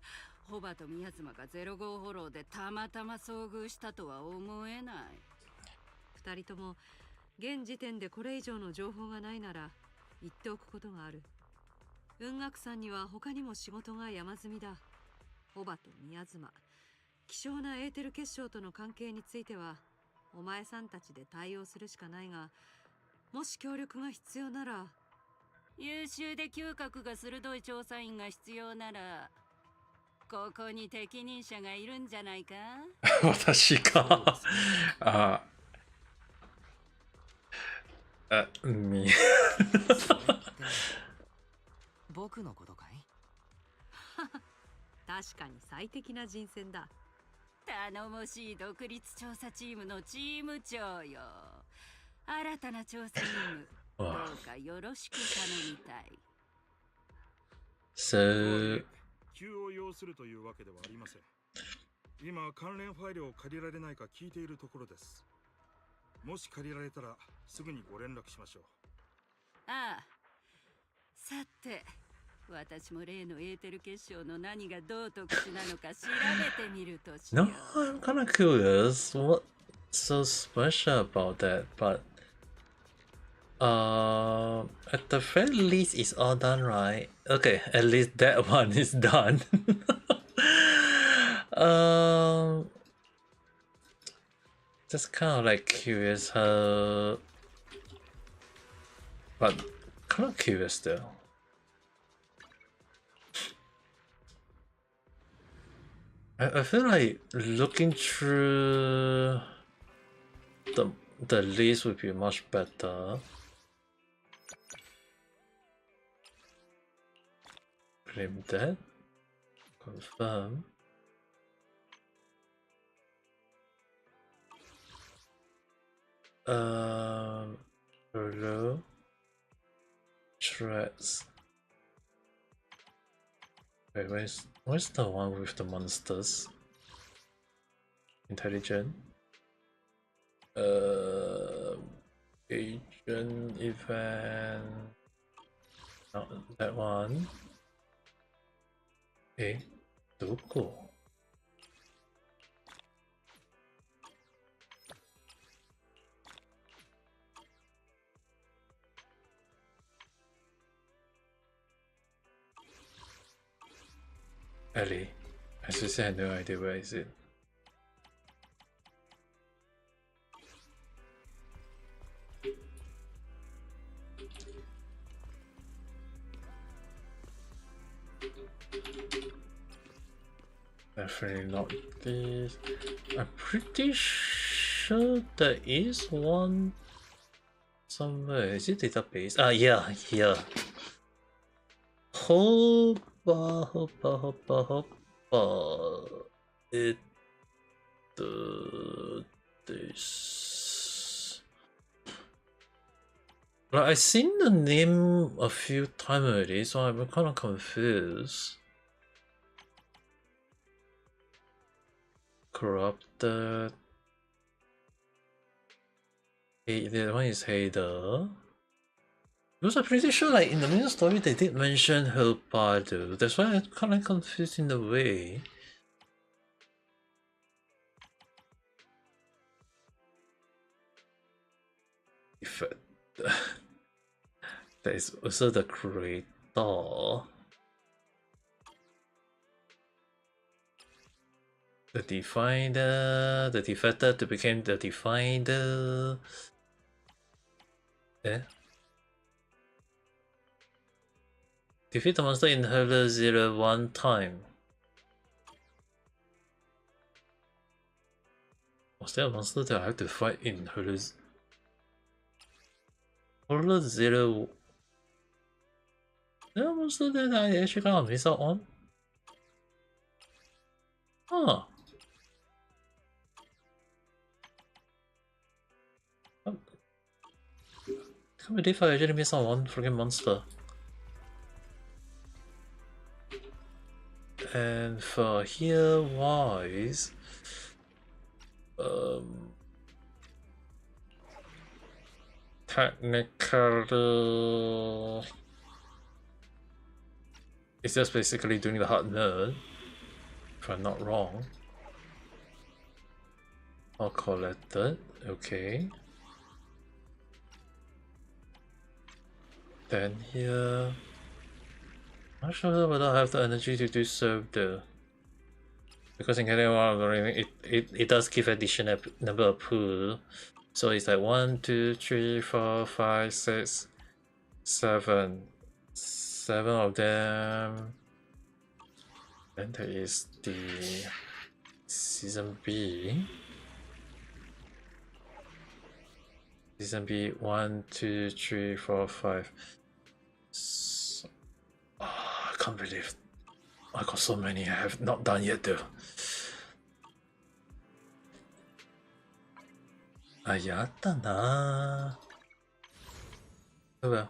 Speaker 8: ホバと宮妻が05フォローでたまたま遭遇したとは思えない。
Speaker 3: 二人とも現時点でこれ以上の情報がないなら言っておくことがある。雲岳さんには他にも仕事が山積みだ。ホバと宮妻、希少なエーテル結晶との関係についてはお前さんたちで対応するしかないが、もし協力が必要なら。
Speaker 8: 優秀で嗅覚が鋭い調査員が必要ならここに適任者がいるんじゃないか。
Speaker 1: 私か。あ、み。
Speaker 4: 僕のことかい？
Speaker 3: 確かに最適な人選だ。
Speaker 8: 頼もしい独立調査チームのチーム長よ。新たな調査任務どうかよろしく頼みたい。
Speaker 2: 急を要するというわけではありません。今関連ファイルを借りられないか聞いているところです。もし借りられたらすぐにご連絡しましょう。
Speaker 8: ああ、さて私も例のエーテル結晶の何がどう特殊なのか調べてみるとしよう。
Speaker 1: No, I'm kind of curious. What's so special about that? But at the very least, it's all done, right? Okay, at least that one is done. Just kind of like curious how, but kind of curious still. I feel like looking through the list would be much better. Claim that. Confirm. Hello. Threats. Wait, where's the one with the monsters? Intelligent. Agent event. Not that one. Eh? どこ? Ellie. I seriously had no idea where is it. Definitely not this. I'm pretty sure there is one somewhere. Is it database? Ah, yeah, here. Hoppa. This. Like, I've seen the name a few times already, so I'm kind of confused. Corrupted. Hey, the one is Hader. Because I'm pretty sure, like, in the main story, they did mention her though. That's why I'm kind of confused in a way. Effect. That is also the creator. The Definer, the Defector to become the Definer. Eh? Defeat the monster in Hurler 0 one time. Was there a monster that I have to fight in Hurler 0? There are monsters that I actually kind of miss out on. Huh. Can't believe I actually missed out on one freaking monster. And for here wise, technically, it's just basically doing the hard nerd, if I'm not wrong. All collected, okay. Then here, I'm not sure whether I have the energy to do so though. Because in getting one, it does give additional number of pool. So it's like 1, 2, 3, 4, 5, 6, 7. 7 of them. Then there is the Season B. Season B 1, 2, 3, 4, 5. So, I can't believe I got so many I have not done yet though. Yeah, oh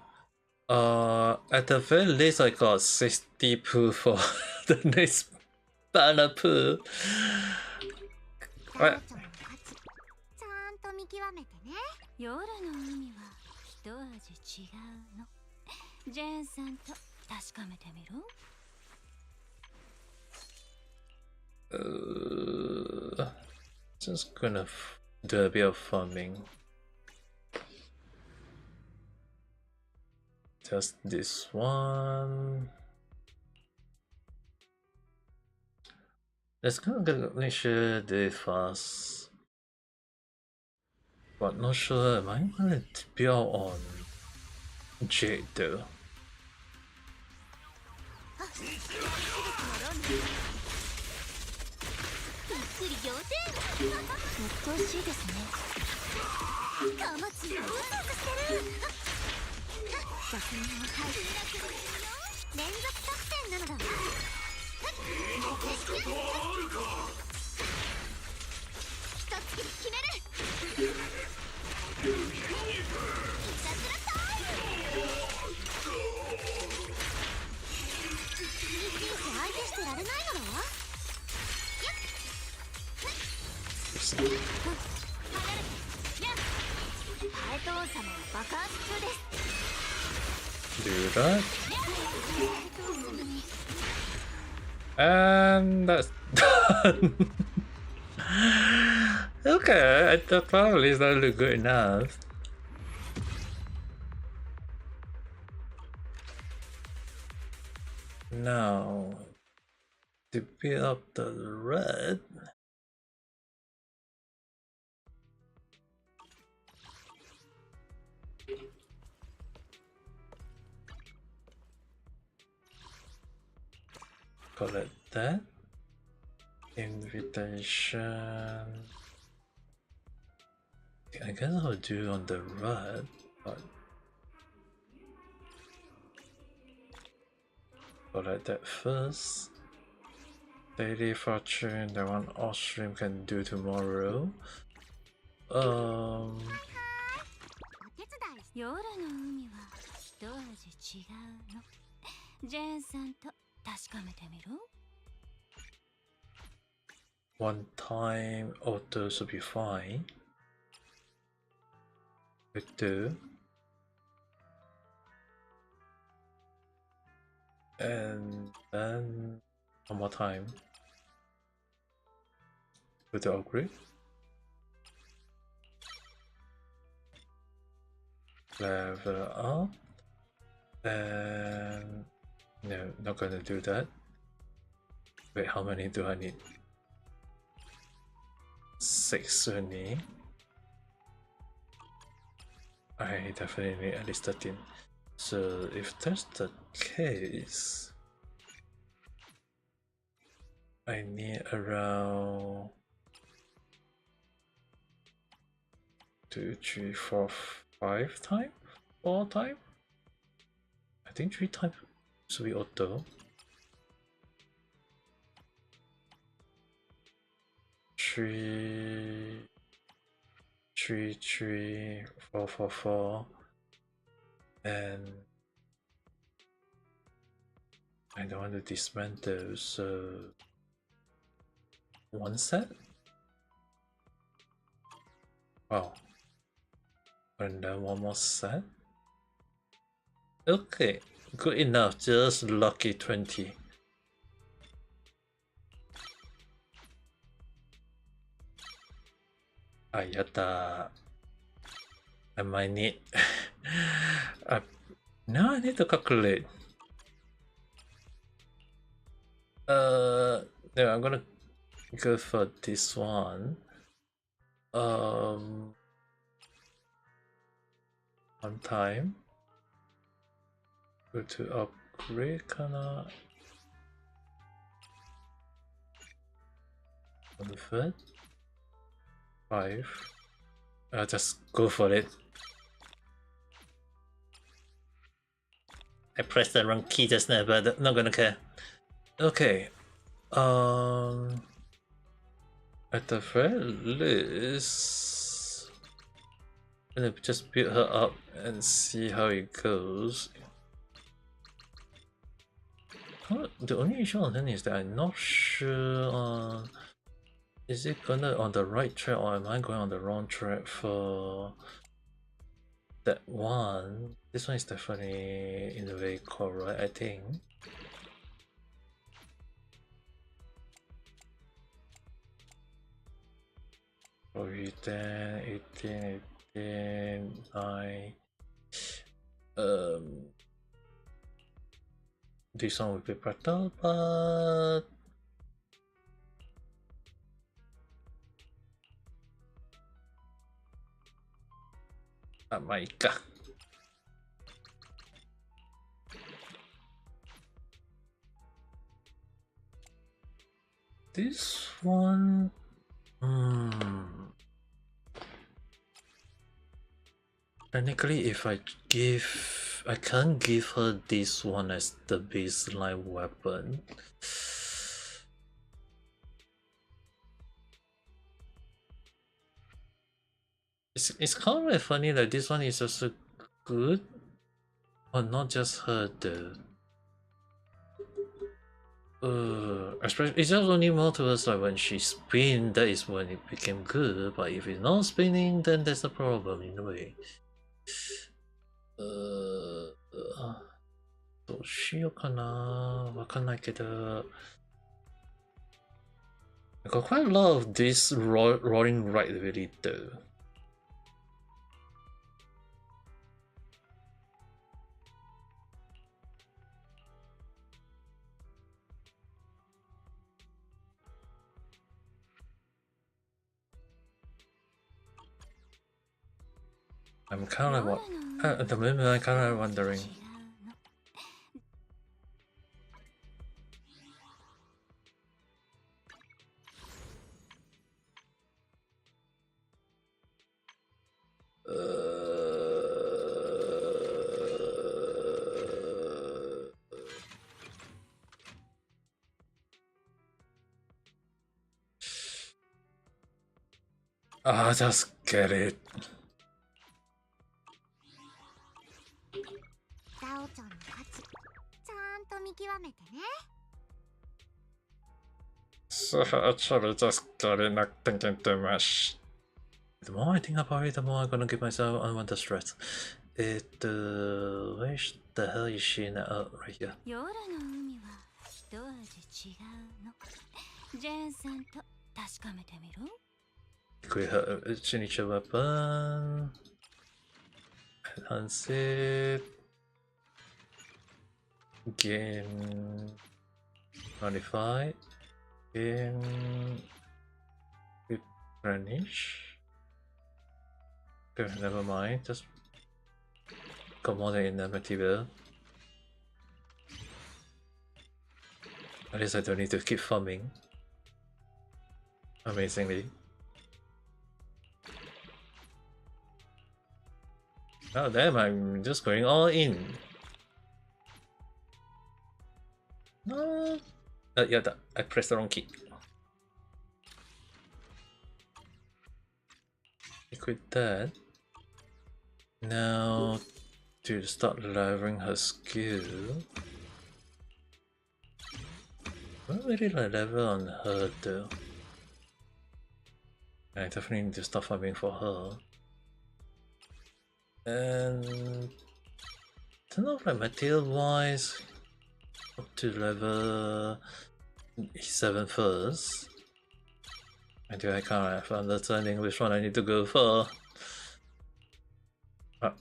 Speaker 1: well. At the very least, I got 60 poo for the next banner poo. Right.
Speaker 5: ちゃんと見極めてね。夜の海は一味違うの。ジェーンさんと確かめてみろ。
Speaker 1: Just gonna do a bit of farming. Just this one. Let's kind of make sure they fast. But not sure, am I gonna build on Jade though? Do that. And that's done. Okay, I thought probably it's not look good enough. Now, to build up the red. Collect that. Invitation. I guess I'll do on the red, but collect that first. Daily fortune, the one off stream can do tomorrow.
Speaker 5: 夜の海は一味違うの。ジェーンさんと確かめてみろ。
Speaker 1: One time auto should be fine. With two. And then one more time. With the upgrade. Level up. And no, not gonna do that. Wait, how many do I need? 6 only. I definitely need at least 13. So if that's the case, I need around 2, 3, 4, 5 times? 4 times? I think 3 times. So we auto. 3, 3, 3, 4, 4, 4, and I don't want to dismantle, so 1 set? Wow. And then 1 more set? Okay, good enough, just lucky 20. Ayata. I might need... now I need to calculate. No, I'm gonna go for this one. One time. Go to upgrade, kinda. Convert. 5. Just go for it. I pressed the wrong key just now, but I'm not gonna care. Okay. At the very least, I'm gonna just build her up and see how it goes. The only issue on her is that I'm not sure is it gonna on the right track or am I going on the wrong track for that one? This one is definitely in the vehicle, right? I think. Probably 10, 18, 18, 9. This one will be better, but my god. This one, technically, if I can't give her this one as the baseline weapon. It's kind of funny that this one is also good, but not just her though. Especially it's just only more towards like when she spin, that is when it became good. But if it's not spinning, then there's a problem in a way. どうしようかな、わかんないけど。I got quite a lot of this rolling right really though. I'm kind of at the moment I'm kind of wondering. Just get it.
Speaker 5: ザオちゃんの価値ちゃんと見極めてね。
Speaker 1: So actually just get it, not thinking too much. The more I think about it, the more I'm gonna give myself unwanted stress. Where the hell is she now? Oh, right here.
Speaker 5: 夜の海は一味違うの。ジェーンさんと確かめてみる？
Speaker 1: Equip her signature weapon. Enhance it. Gain modified. Gain replenish. Okay, never mind. Just got more than enough material. At least I don't need to keep farming. Amazingly. Oh damn, I'm just going all in. No. Yeah, I pressed the wrong key. Equip that. Now to start levering her skill. I don't really like level on her though. I definitely need to start farming for her. And turn off like material wise up to level 7 first. Until I can't have understanding which one I need to go for. Ah.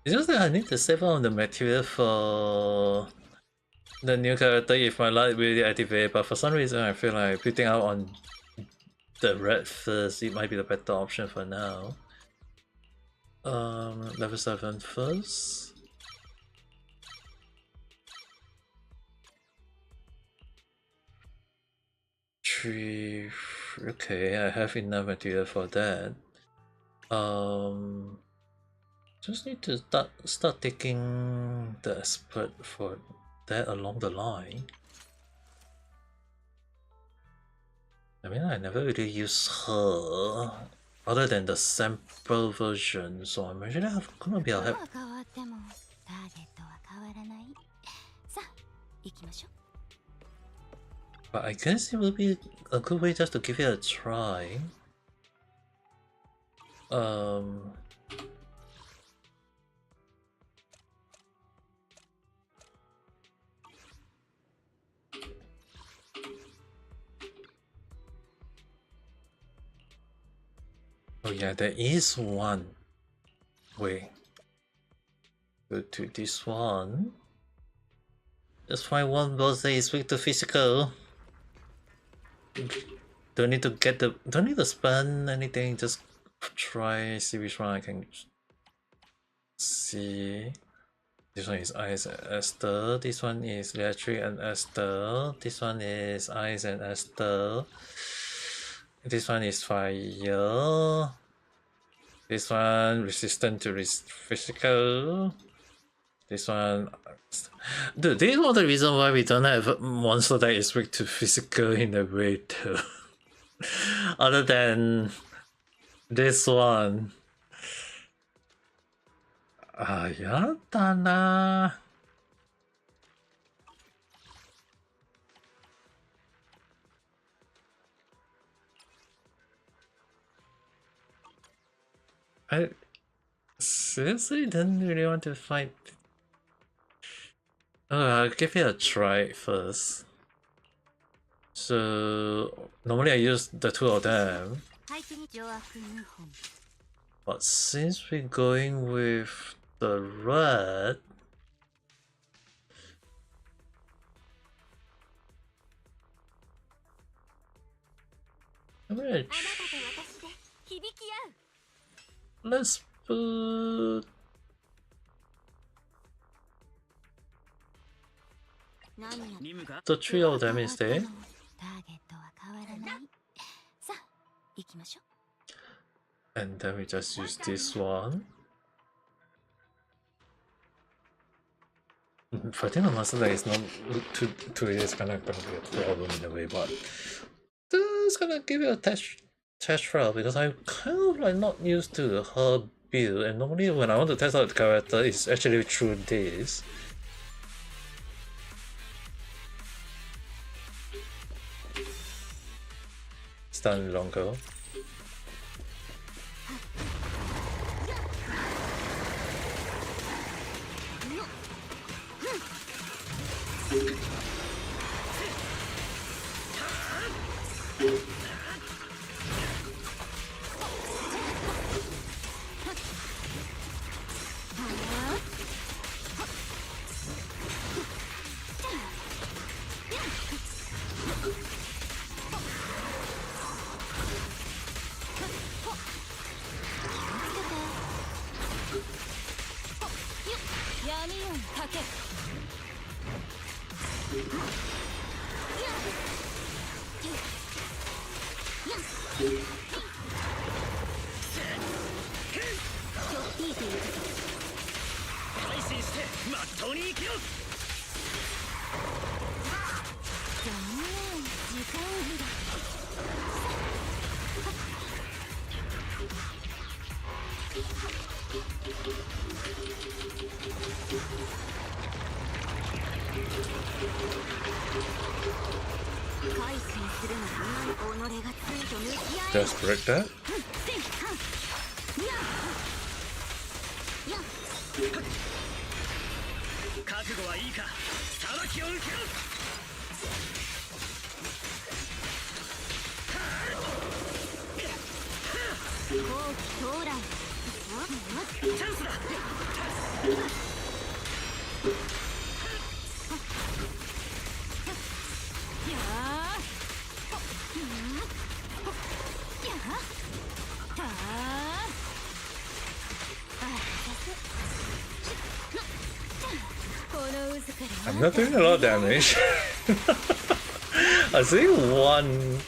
Speaker 1: It's just that I need to save on the material for the new character if my light really activate, but for some reason I feel like putting out on the red first, it might be the better option for now. Level 7 first. Okay, I have enough material for that. Just need to start taking the expert for that along the line. I mean, I never really use her other than the sample version, so I'm actually gonna be happy. But I guess it will be a good way just to give it a try. Oh yeah, there is one way. Go to this one. Just find one boss that is weak to physical. Don't need to spend anything, just try, see which one I can see. This one is Ice and Esther, this one is Electric and Esther, this one is Ice and Esther, this one is Fire, this one resistant to physical, this one... Dude, this is one of the reasons why we don't have a monster that is weak to physical in a way too. Other than this one. Yada na. I seriously didn't really want to fight. I'll give it a try first. So normally I use the two of them, but since we're going with the red, let's put the three of them instead. And then we just use this one. Fighting a monster that is not too is gonna be a problem in a way, but it's gonna give it a test trial because I'm kind of like not used to her build, and normally when I want to test out the character, it's actually through this. Stun longer. Just break that.
Speaker 9: 覚悟はいいか、裁きを受けろ。
Speaker 5: 後期到来。
Speaker 9: チャンスだ。
Speaker 1: I'm not doing a lot of damage. I see one.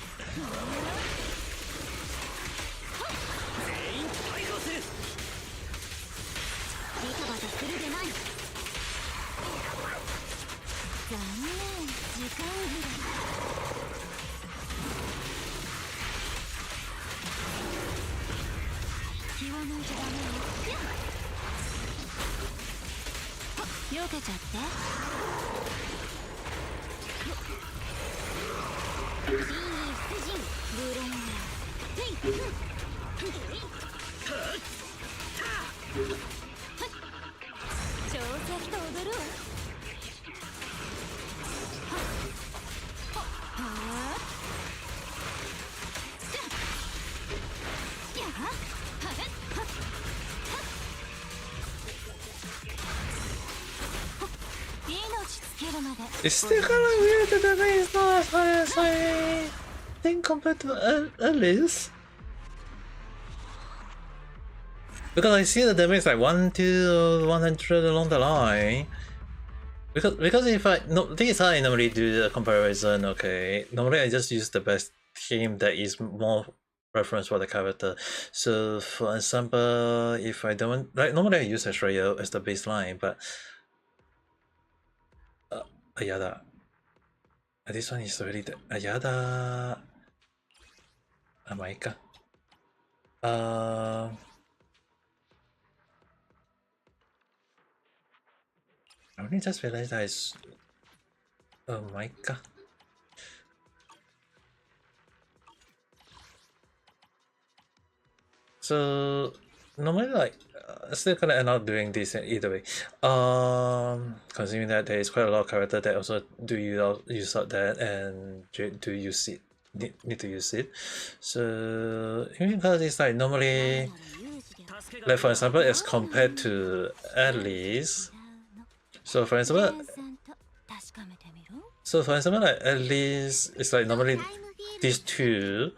Speaker 1: It's still kind of weird that the damage is not as high as I think compared to Alice. Because I see the damage like 1 to 100 along the line. Because if I this is how I normally do the comparison. Okay, normally I just use the best team that is more reference for the character. So for example, if I don't like, normally I use a Sharou as the baseline, but Ayada. This one is really the Ayada. Amaika. I only just realized that it's Amaika. So normally like still gonna end up doing this either way. Considering that there is quite a lot of characters that also do use out that and do use it, need to use it. So even because it's like normally, like for example, as compared to Alice. So for example, like Alice, it's like normally these two.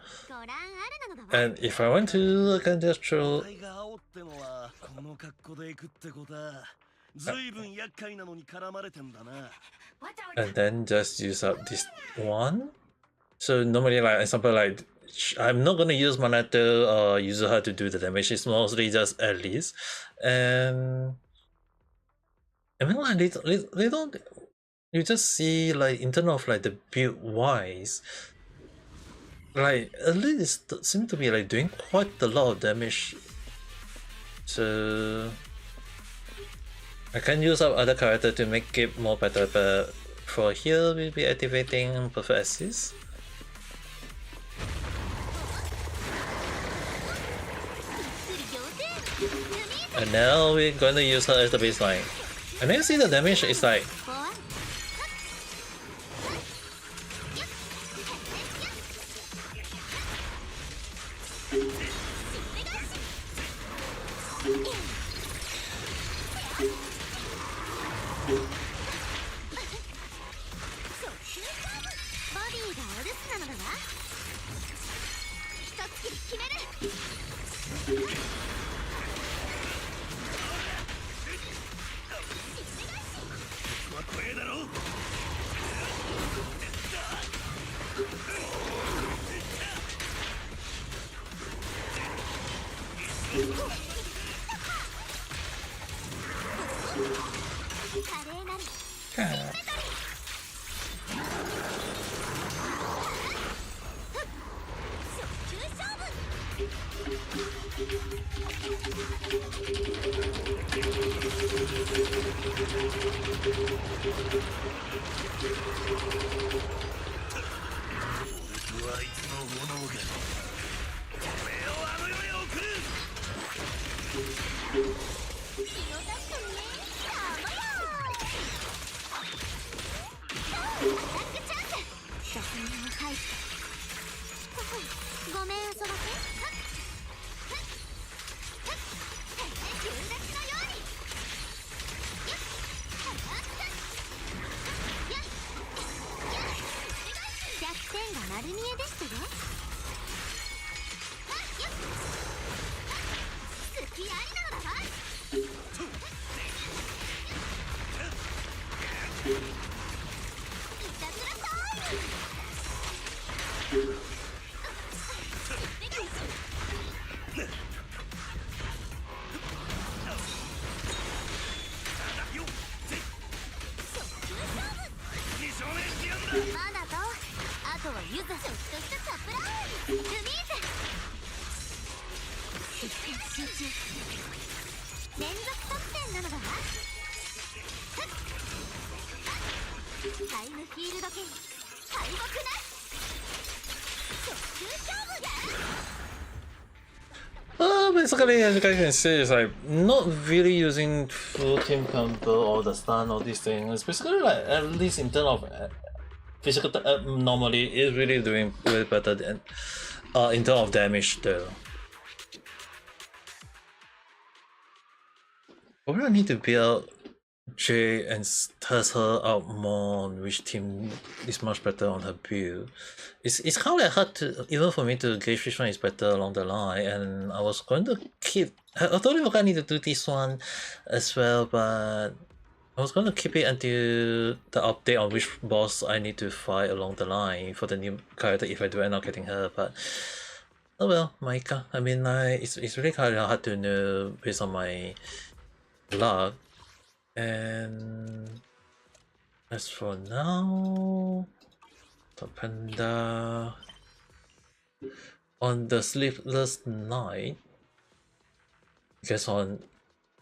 Speaker 1: And if I want to, I can just throw. And then just use up this one. So normally, like example, like I'm not gonna use Manato or use her to do the damage. It's mostly just Alice, and I mean like they don't. You just see like in terms of like the build wise. Like Alice seems to be like doing quite a lot of damage, so I can use up other character to make it more better. But for here, we'll be activating Perfect Assist. And now we're going to use her as the baseline. And then you see the damage is like. Basically, as you guys can see, it's like not really using full team combo or the stun or these things. It's basically like, at least in terms of physical normally, it's really doing way better than in terms of damage though. Probably need to build Jay and test her out more on which team is much better on her build. It's kind of hard to, even for me to gauge which one is better along the line, and I was going to keep, I thought I need to do this one as well, but I was going to keep it until the update on which boss I need to fight along the line for the new character if I do end up getting her, but oh well, Maika. I mean, it's really kind of hard to know based on my luck. And as for now, the panda on the sleepless night, I guess on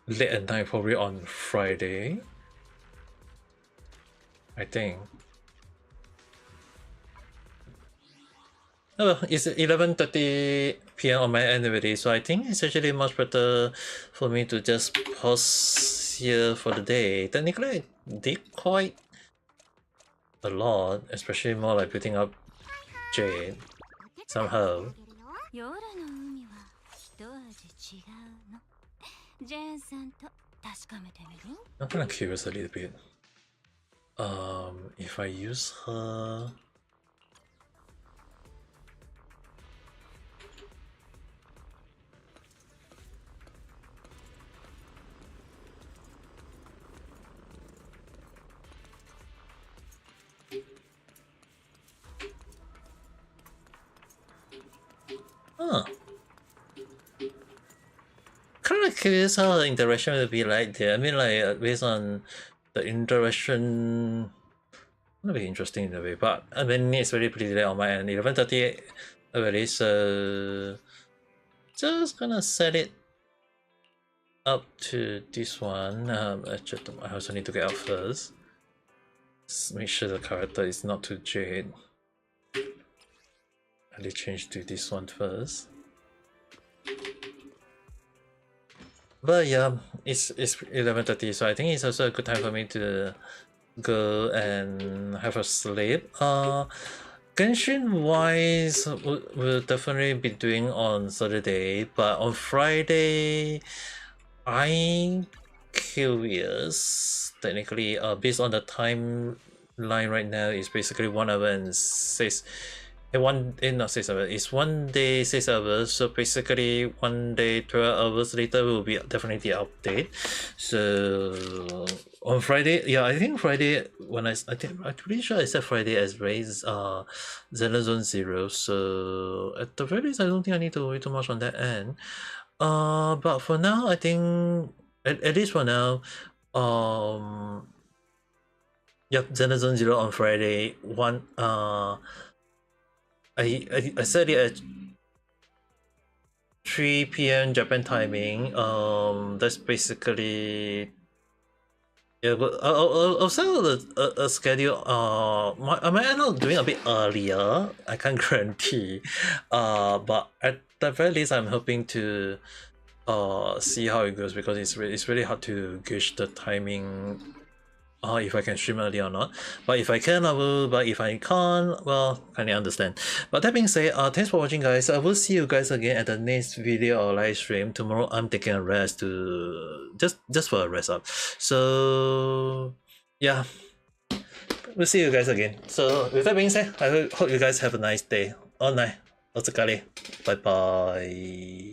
Speaker 1: late at night, probably on Friday, I think. Oh well, it's 11:30 PM on my end already, so I think it's actually much better for me to just pause here for the day. Technically, I did quite a lot, especially more like putting up Jade somehow. I'm kind of curious a little bit. If I use her. Huh. Kind of curious how the interaction will be like there. I mean, like based on the interaction, gonna be interesting in a way. But I mean, it's very pretty late on my end. 11:30 already, so just gonna set it up to this one. I also need to get out first. Just make sure the character is not too Jade. I'll change to this one first. But yeah, it's 11:30, so I think it's also a good time for me to go and have a sleep. Genshin wise, we'll definitely be doing on Saturday, but on Friday, I'm curious. Technically, based on the timeline right now, is basically 1 hour and 6. Not 6 hours. It's 1 day 6 hours. So basically 1 day 12 hours later will be definitely the update. So on Friday, yeah, I think Friday when I'm pretty sure I said Friday as raised Zenless Zone 0. So at the very least, I don't think I need to worry too much on that end. But for now, I think at least for now, Yep, Zenless 0 on Friday. I said it at 3 p.m. Japan timing. That's basically. Yeah, but I'll set out a schedule. I might end up doing a bit earlier. I can't guarantee. But at the very least, I'm hoping to see how it goes, because it's really hard to gauge the timing. If I can stream early or not. But if I can, I will. But if I can't, well, kindly understand. But that being said, thanks for watching, guys. I will see you guys again at the next video or live stream. Tomorrow I'm taking a rest to just for a rest up. So yeah, we'll see you guys again. So with that being said, I hope you guys have a nice day or night. Bye bye.